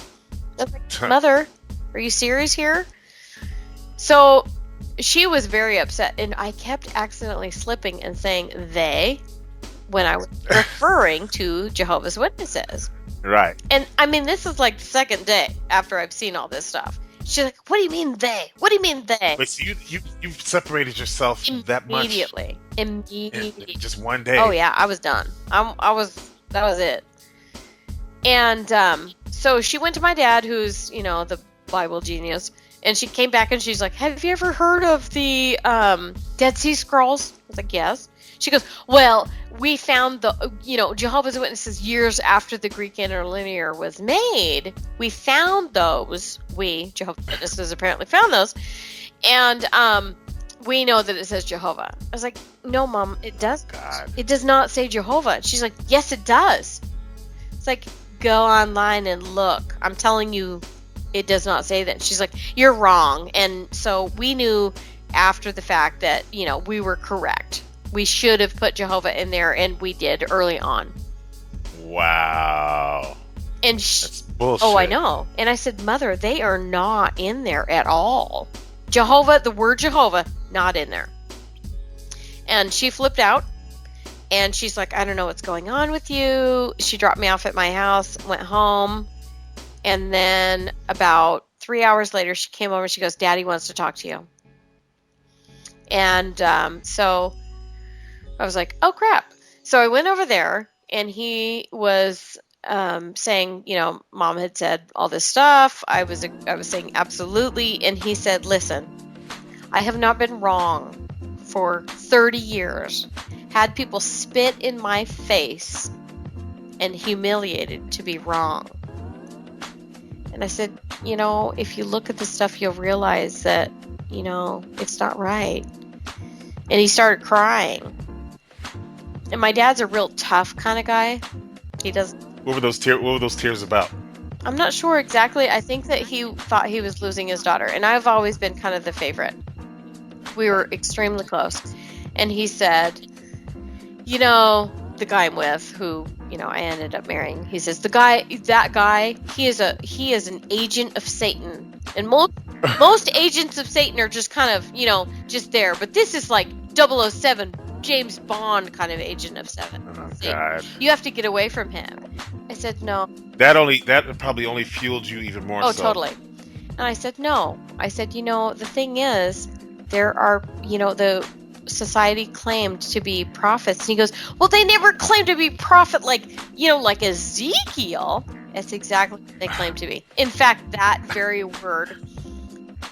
I was like, Mother, are you serious here? So she was very upset, and I kept accidentally slipping and saying they when I was referring to Jehovah's Witnesses. Right. And I mean, this is like the second day after I've seen all this stuff. She's like, what do you mean they? What do you mean they? But so you've separated yourself that much Immediately. in just one day. Oh yeah, I was done. That was it. And so she went to my dad, who's, the Bible genius, and she came back and she's like, have you ever heard of the Dead Sea Scrolls? I was like, yes. She goes, well, we found the, Jehovah's Witnesses years after the Greek Interlinear was made. We found those. Jehovah's Witnesses apparently found those. And we know that it says Jehovah. I was like, no, Mom, it doesn't. God. It does not say Jehovah. She's like, yes, it does. It's like, go online and look. I'm telling you, it does not say that. She's like, you're wrong. And so we knew after the fact that, we were correct. We should have put Jehovah in there, and we did early on. Wow. And that's bullshit. Oh, I know. And I said, Mother, they are not in there at all. Jehovah, the word Jehovah, not in there. And she flipped out, and she's like, I don't know what's going on with you. She dropped me off at my house, went home, and then about 3 hours later, she came over and she goes, Daddy wants to talk to you. And so I was like, oh crap. So I went over there, and he was saying, mom had said all this stuff. I was saying absolutely, and he said, listen, I have not been wrong for 30 years. Had people spit in my face and humiliated to be wrong. And I said, if you look at the stuff, you'll realize that, it's not right. And he started crying. And my dad's a real tough kind of guy. He does. What were those tears about? I'm not sure exactly. I think that he thought he was losing his daughter. And I've always been kind of the favorite. We were extremely close. And he said, the guy I'm with, who, I ended up marrying, he says, that guy, he is an agent of Satan. And most agents of Satan are just kind of, just there. But this is like 007 James Bond kind of agent of Satan. Oh, God. You have to get away from him. I said, no. That probably only fueled you even more. Oh, totally. And I said, no. I said, the thing is, there are, the society claimed to be prophets. And he goes, well, they never claimed to be prophet like Ezekiel. That's exactly what they claim to be. In fact, that very word.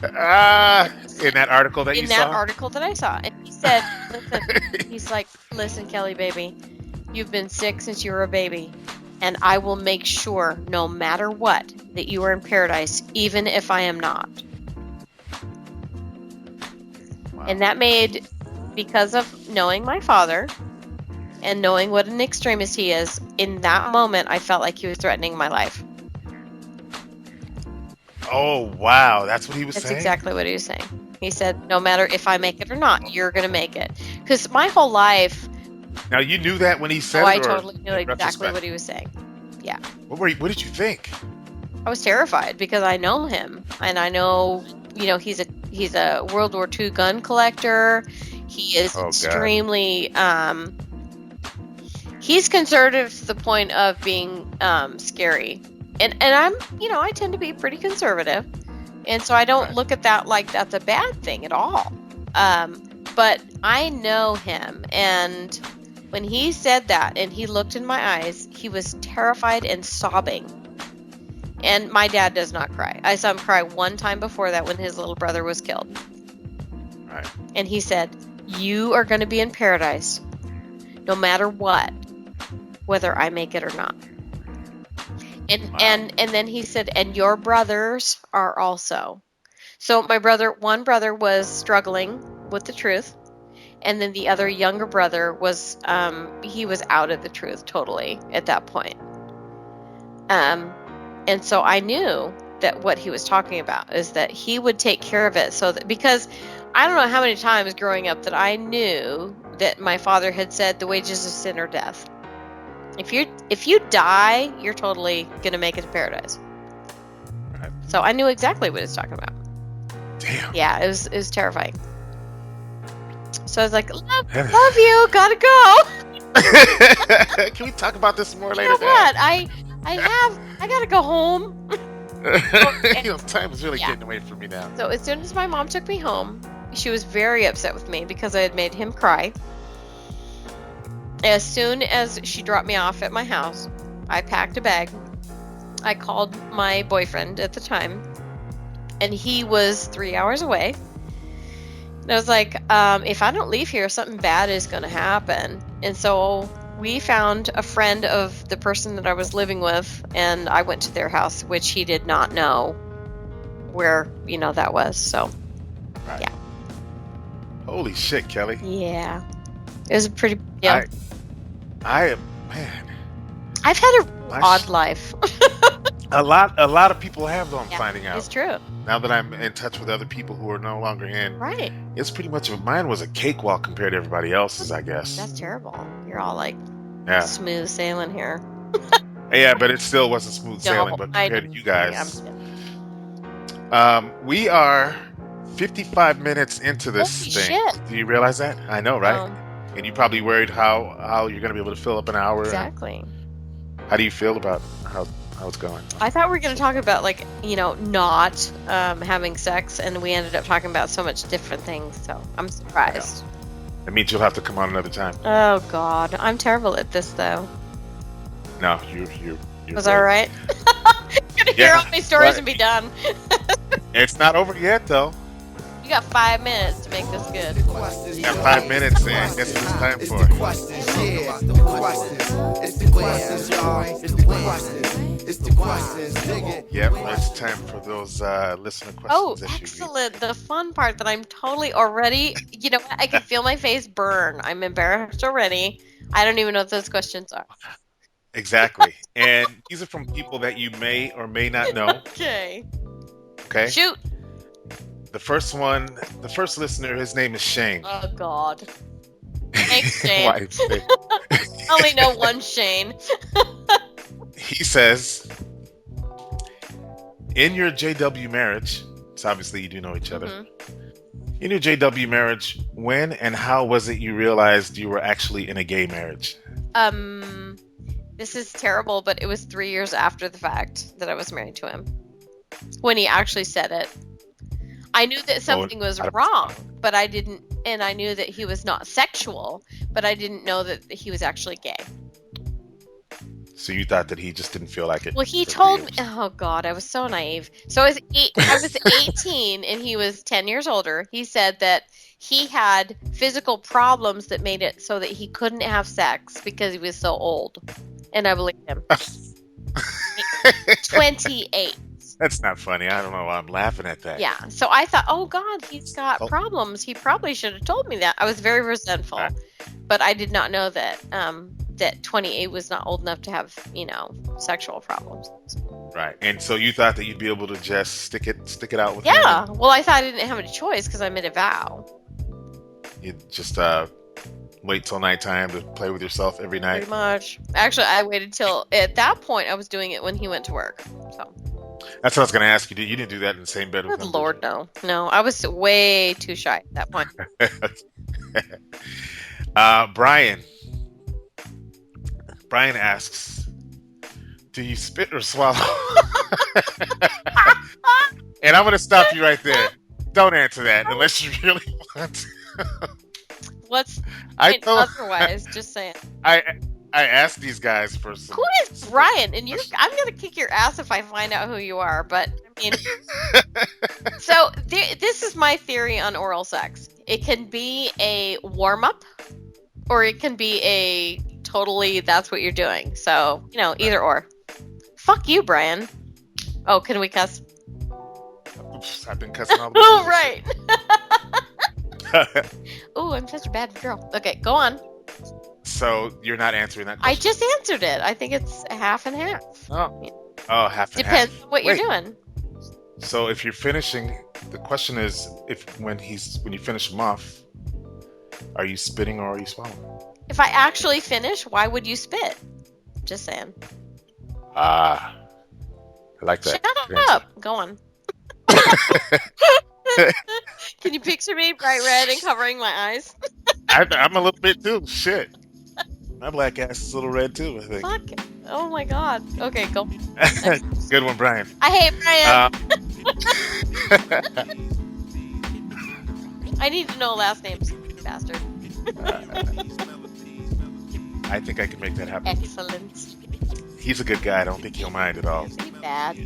In that article that you saw? In that article that I saw. And he said, listen, he's like, listen, Kelly, baby, you've been sick since you were a baby. And I will make sure, no matter what, that you are in paradise, even if I am not. Wow. And that made, because of knowing my father and knowing what an extremist he is, in that moment, I felt like he was threatening my life. Oh, wow. That's what he was saying? That's exactly what he was saying. He said, no matter if I make it or not, you're going to make it. Because my whole life... Now, you knew that when he said it? I totally knew exactly what he was saying. Yeah. What did you think? I was terrified because I know him. And I know, he's a World War II gun collector. He is extremely... he's conservative to the point of being scary. And I'm, I tend to be pretty conservative. And so I don't look at that like that's a bad thing at all. But I know him. And when he said that and he looked in my eyes, he was terrified and sobbing. And my dad does not cry. I saw him cry one time before that when his little brother was killed. Right. And he said, you are going to be in paradise no matter what, whether I make it or not. And then he said, and your brothers are also. So one brother was struggling with the truth, and then the other younger brother was he was out of the truth totally at that point. And so I knew that what he was talking about is that he would take care of it, so that, because I don't know how many times growing up that I knew that my father had said the wages of sin are death. If you die, you're totally gonna make it to paradise. Right. So I knew exactly what he was talking about. Damn. Yeah, it was terrifying. So I was like, love you, gotta go. Can we talk about this more later? You know what? I gotta go home. Time is really getting away from me now. So as soon as my mom took me home, she was very upset with me because I had made him cry. As soon as she dropped me off at my house, I packed a bag. I called my boyfriend at the time, and he was 3 hours away. And I was like, if I don't leave here, something bad is going to happen. And so we found a friend of the person that I was living with, and I went to their house, which he did not know where, that was. So, right. Yeah. Holy shit, Kelly. Yeah. It was a pretty... Yeah. I've had a odd life. A lot of people have, though, I'm finding out. It's true. Now that I'm in touch with other people who are no longer in. Right. It's pretty much, mine was a cakewalk compared to everybody else's, I guess. That's terrible. You're all like smooth sailing here. Yeah, but it still wasn't smooth sailing, but compared to you guys. We are 55 minutes into this thing. Shit. Do you realize that? I know, right? And you're probably worried how you're going to be able to fill up an hour. Exactly. How do you feel about how how it's going. I thought we were going to talk about, like, not having sex, and we ended up talking about so much different things. So I'm surprised. That means you'll have to come on another time. Oh God, I'm terrible at this though. No, you're Was great. that right? Gonna hear Yeah, all my stories but- and be done. It's not over yet, though. You got 5 minutes to make this good. You got 5 minutes, and guess what it's time It's for? the questions, yeah. The questions. It's the questions, y'all. It's the questions. It's the questions. Dig it. Yep, it's time for those listener questions. Oh, that you read. excellent. The fun part that I'm totally already, you know what? I can feel my face burn. I'm embarrassed already. I don't even know what those questions are. Exactly. And these are from people that you may or may not know. Okay. Okay. Shoot. The first listener, his name is Shane. Oh, God. Thanks, Shane. Why? I only know one Shane. He says, in your JW marriage, so obviously you do know each other. Mhm. In your JW marriage, when and how was it you realized you were actually in a gay marriage? This is terrible, but it was 3 years after the fact that I was married to him. When he actually said it. I knew that something was wrong, but I didn't, and I knew that he was not sexual, but I didn't know that he was actually gay. So you thought that he just didn't feel like it? Well, he for told me, 3 years. oh God, I was so naive. So I was 18 and he was 10 years older. He said that he had physical problems that made it so that he couldn't have sex because he was so old. And I believed him. 28. That's not funny. I don't know why I'm laughing at that. Yeah. So I thought, oh God, he's got problems. He probably should have told me that. I was very resentful, but I did not know that that 28 was not old enough to have, sexual problems. Right. And so you thought that you'd be able to just stick it out with Yeah. him? Well, I thought I didn't have any choice because I made a vow. You just wait till nighttime to play with yourself every night. Pretty much. Actually, I waited till at that point I was doing it when he went to work. So. That's what I was going to ask you. You didn't do that in the same bed with Good him? Lord, no. No, I was way too shy at that point. Brian. Brian asks, do you spit or swallow? And I'm going to stop you right there. Don't answer that unless you really want to. What's I told, otherwise? Just saying. I asked these guys for some. Who is Brian? And I'm gonna kick your ass if I find out who you are. But I mean, so this is my theory on oral sex. It can be a warm up, or it can be a totally that's what you're doing. So either or. Fuck you, Brian. Oh, can we cuss? Oops, I've been cussing all the Oh, right. Oh, I'm such a bad girl. Okay, go on. So you're not answering that I question? just answered it. I think it's half and half. Oh, half and Depends half. on what you're doing. So if you're finishing, the question is, when you finish him off, are you spitting or are you swallowing? If I actually finish, why would you spit? Just saying. I like that. Shut up. Go on. Can you picture me bright red and covering my eyes? I'm a little bit too. Shit. My black ass is a little red too, I think. Fuck. Oh my God. Okay, go. Good one, Brian. I hate Brian. I need to know last names, bastard. I think I can make that happen. Excellent. He's a good guy. I don't think he'll mind at all. Is he bad?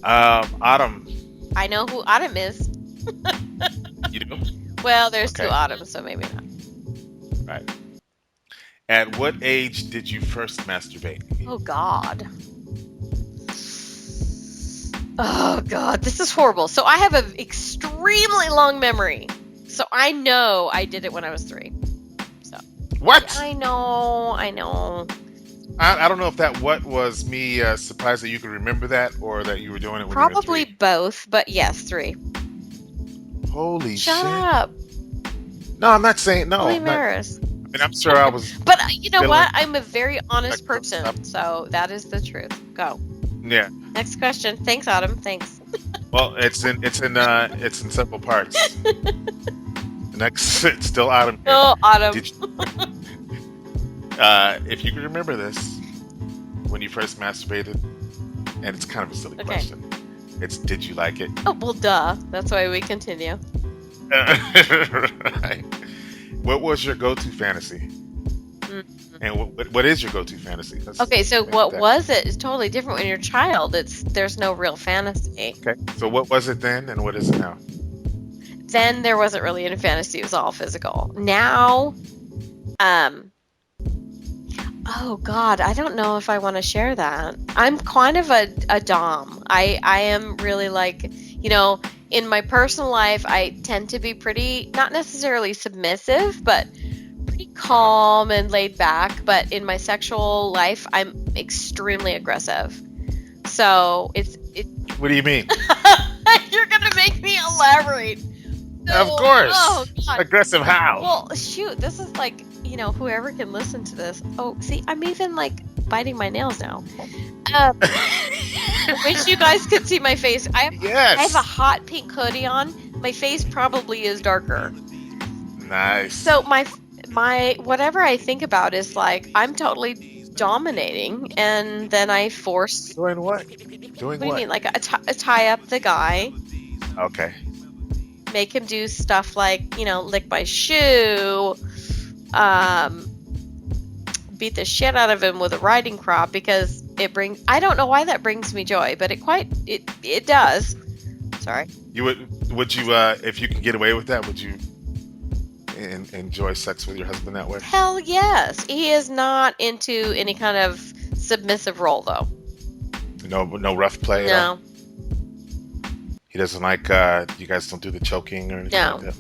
Autumn. I know who Autumn is. You do? Well, there's Okay. two Autumns, so maybe not. Right. At what age did you first masturbate? Oh God. Oh God, this is horrible. So I have an extremely long memory. So I know I did it when I was 3. So What? I know. I don't know if that what was me surprised that you could remember that or that you were doing it when Probably you were 3. both, but yes, 3. Holy Shut shit. up. No, I'm not saying no. Holy I'm not- Maris. I mean, I'm sure I was. But you know Feeling- what? I'm a very honest Like, person, so that is the truth. Go. Yeah. Next question. Thanks, Autumn. Thanks. Well, it's in several parts. The next, it's still Autumn. Here. Oh, Autumn. Did you, if you can remember this, when you first masturbated? And it's kind of a silly Okay. question. It's did you like it? Oh, well, duh. That's why we continue. Right. What was your go-to fantasy? Mm. And what is your go-to fantasy? Okay, so make what that- was it is totally different when you're a child. There's no real fantasy. Okay. So what was it then, and what is it now? Then there wasn't really any fantasy. It was all physical. Now, oh God, I don't know if I want to share that. I'm kind of a dom. I am really like, in my personal life, I tend to be pretty, not necessarily submissive, but pretty calm and laid back. But in my sexual life, I'm extremely aggressive. So it's What do you mean? you're gonna make me elaborate. Of No. course. Oh God. Aggressive how? Well, shoot, this is like, whoever can listen to this. Oh, see, I'm even like biting my nails now. Wish you guys could see my face. I have Yes. a hot pink hoodie on. My face probably is darker. Nice. So my whatever I think about is like I'm totally dominating, and then I force. Doing what? What Doing do you mean? Like I tie up the guy, Okay. make him do stuff like lick my shoe, beat the shit out of him with a riding crop because I don't know why that brings me joy, but it does. Sorry. Would you if you can get away with that, would you enjoy sex with your husband that way? Hell yes. He is not into any kind of submissive role though. No rough play at all? No. He doesn't like you guys don't do the choking or anything No. like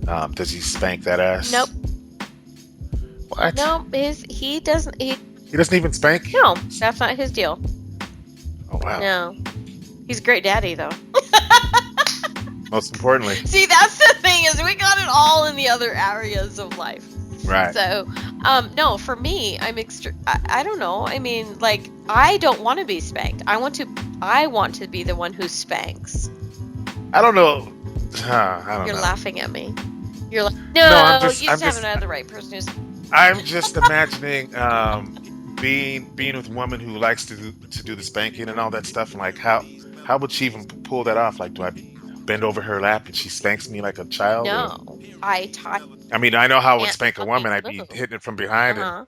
that? Does he spank that ass? Nope. What? No, he doesn't. He doesn't even spank? No, that's not his deal. Oh wow. No. He's a great daddy though. Most importantly. See, that's the thing is we got it all in the other areas of life. Right. So, no, for me, I don't know. I mean, like, I don't want to be spanked. I want to be the one who spanks. I don't know. I don't You're know. laughing at me. You're like, No, I'm you just- haven't had the right person who's. I'm just imagining being with a woman who likes to do the spanking and all that stuff, and like how would she even pull that off? Like, do I bend over her lap and she spanks me like a child? No, I tie. I mean, I know how I would Can't spank a help woman. you I'd be move. hitting it from behind Uh-huh.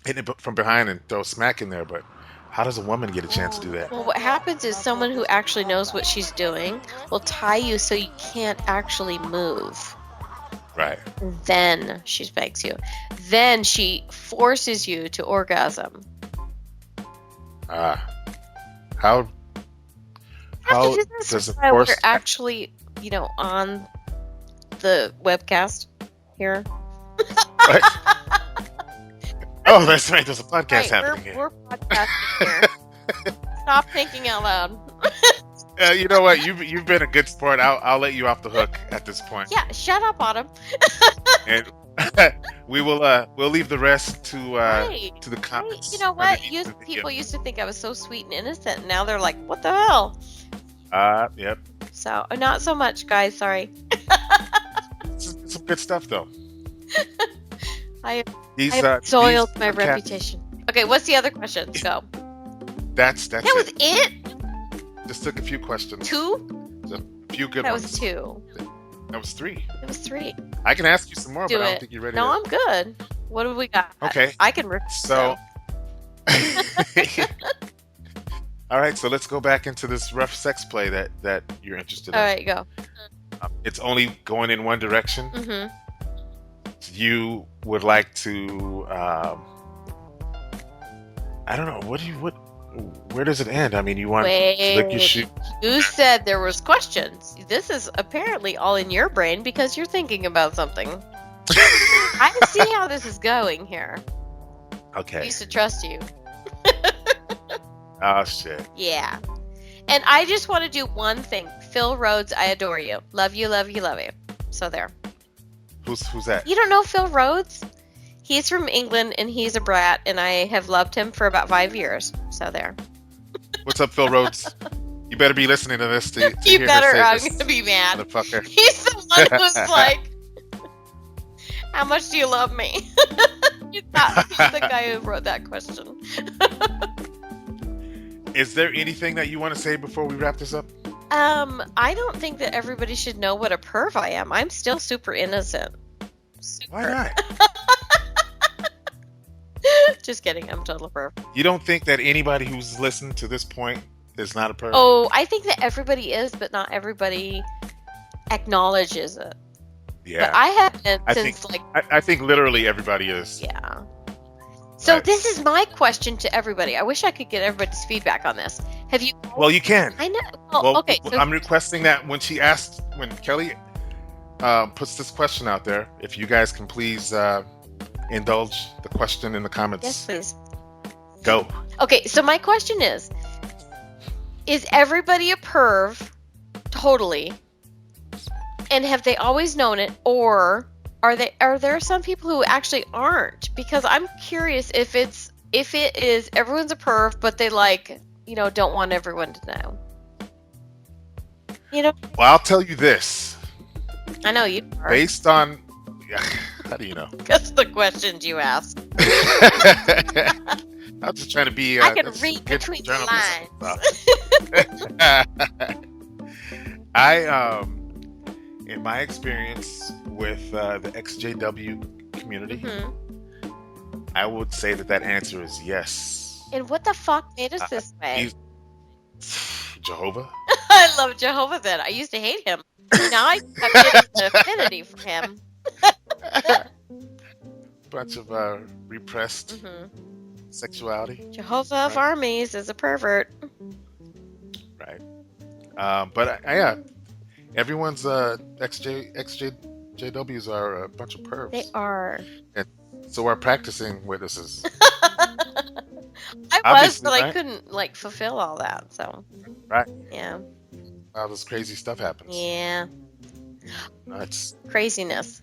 and throw smack in there. But how does a woman get a chance to do that? Well, what happens is someone who actually knows what she's doing will tie you so you can't actually move. Right. Then she spanks you. Then she forces you to orgasm. How I have to do this does it while we're force? actually, on the webcast here. What? Oh, that's right. There's a podcast Right, happening here. we're podcasting here. Stop thinking out loud. You know what? You've been a good sport. I'll let you off the hook at this point. Yeah, shut up, Autumn. And we'll leave the rest to Right. to the comments. You know what? underneath the video. People used to think I was so sweet and innocent, and now they're like, "What the hell?" Yep. So, not so much, guys. Sorry. It's some good stuff though. I These have soiled these my podcasts- reputation. Okay, what's the other question? Go. That's That was it. it? Just took a few questions. 2? A few good That ones. was 2. That was 3. It was 3. I can ask you some more, Do but I don't it. think you're ready. No, to... I'm good. What have we got? Okay. I can rip. So, all right. So let's go back into this rough sex play that you're interested All in. right, go. It's only going in one direction. Mm-hmm. You would like to. I don't know. Where does it end? I mean, you want to lick your Wait. shoe. You said there was questions. This is apparently all in your brain because you're thinking about something. I see how this is going here. I Okay. used to trust you. Oh shit. Yeah. And I just want to do one thing. Phil Rhodes, I adore you. Love you, love you, love you. So there. Who's that? You don't know Phil Rhodes? He's from England and he's a brat, and I have loved him for about 5 years. So there. What's up, Phil Rhodes? You better be listening to this. To You hear better. her say I'm this, going to be mad. motherfucker. He's the one who's like, how much do you love me? He's the guy who wrote that question. Is there anything that you want to say before we wrap this up? I don't think that everybody should know what a perv I am. I'm still super innocent. Why not? Just kidding. I'm total perv. You don't think that anybody who's listened to this point is not a perv? Oh, I think that everybody is, but not everybody acknowledges it. Yeah. But I haven't since I think literally everybody is. Yeah. So Right. this is my question to everybody. I wish I could get everybody's feedback on this. Have you? Well, you can. I know. Well, Well, okay. So I'm requesting that when Kelly puts this question out there, if you guys can please indulge the question in the comments. yes, please. Go. Okay. So my question is everybody a perv? Totally. And have they always known it, or are there some people who actually aren't? Because I'm curious if it is everyone's a perv, but they don't want everyone to know. Well, I'll tell you this. I know you are. Based on how do you know? That's the questions you ask. I'm just trying to be. I can read between the lines. In my experience with the XJW community, Mhm. I would say that answer is yes. And what the fuck made us this way? Jehovah. I love Jehovah then. I used to hate him. Now I have an affinity for him. Bunch of repressed Mhm. sexuality. Jehovah of Right. Armies is a pervert. Right. But yeah, everyone's XJWs are a bunch of pervs. They are. So are practicing witnesses. I was, Obviously, but I right? couldn't fulfill all that. So. Right. Yeah. All this crazy stuff happens. Yeah. Nuts. Craziness.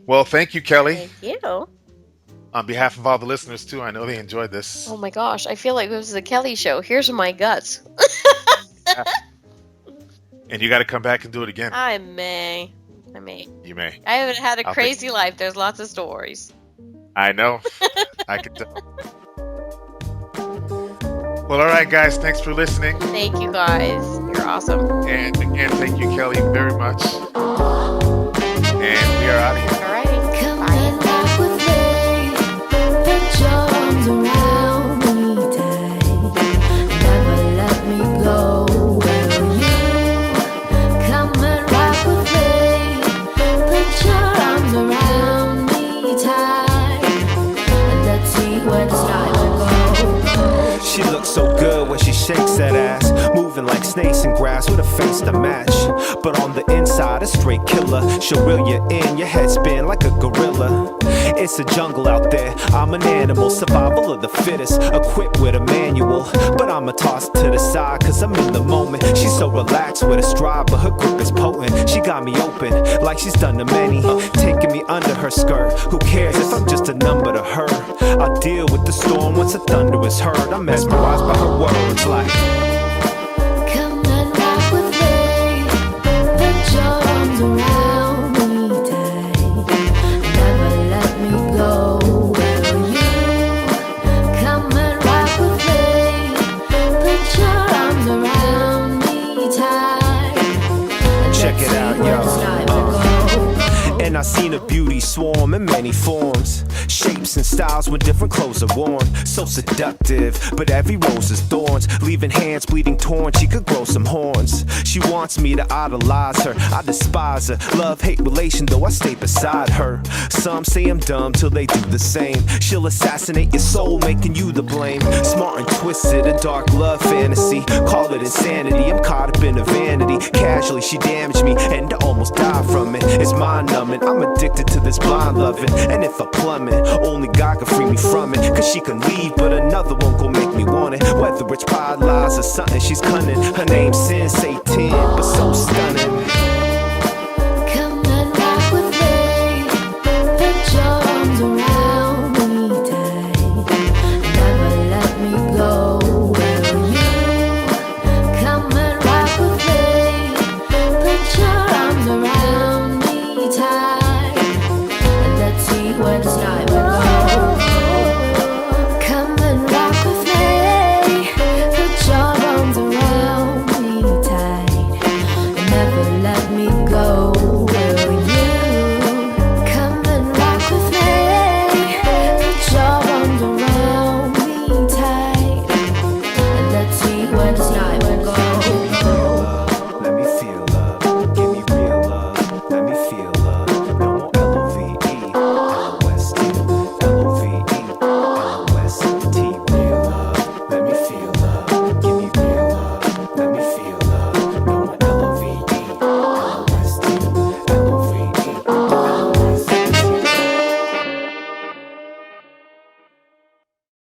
Well, thank you, Kelly. Thank you. On behalf of all the listeners too, I know they enjoyed this. Oh my gosh, I feel like this is the Kelly show. Here's my guts. And you got to come back and do it again. I may. You may. I haven't had a I'll crazy life. There's lots of stories. I know. I can tell. Well, all right, guys. Thanks for listening. Thank you guys. You're awesome. And again, thank you, Kelly, very much. And we are out of here. Alrighty. Come Bye. and rock with me. Put your arms around me tight. Never let me go. Will you come and rock with me? Put your arms around me tight. And let's see where the style goes. She looks so good when she shakes that ass, moving like snakes in grass with a face to match. But on the inside, a straight killer. She'll reel you in, your head spin like a gorilla. It's a jungle out there, I'm an animal, survival of the fittest, equipped with a manual. But I'ma toss it to the side, cause I'm in the moment. She's so relaxed with a stride, but her grip is potent. She got me open, like she's done to many, taking me under her skirt. Who cares if I'm just a number to her? I'll deal with the storm once the thunder is heard. I'm mesmerized by her words like Come and rock with me. Put your arms around me tight. Never let me go. Will you come and rock with me? Put your arms around me tight. And Check let's it out, see where it's y'all. time to go. And I seen a beauty swarm in many forms, shapes and styles when different clothes are worn. So seductive, but every rose is thorns, leaving hands bleeding torn. She could grow some horns. She wants me to idolize her. I despise her. Love-hate relation, though I stay beside her. Some say I'm dumb till they do the same. She'll assassinate your soul, making you the blame. Smart and twisted, a dark love fantasy. Call it insanity. I'm caught up in a vanity. Casually, she damaged me, and I almost died from it. It's mind-numbing. I'm addicted to this blind loving. And if I plummet, only God can free me from it. Cause she can leave, but another one gon' make me want it. Whether it's pride, lies, or something, she's cunning. Her name's Sin, Satan, but so stunning.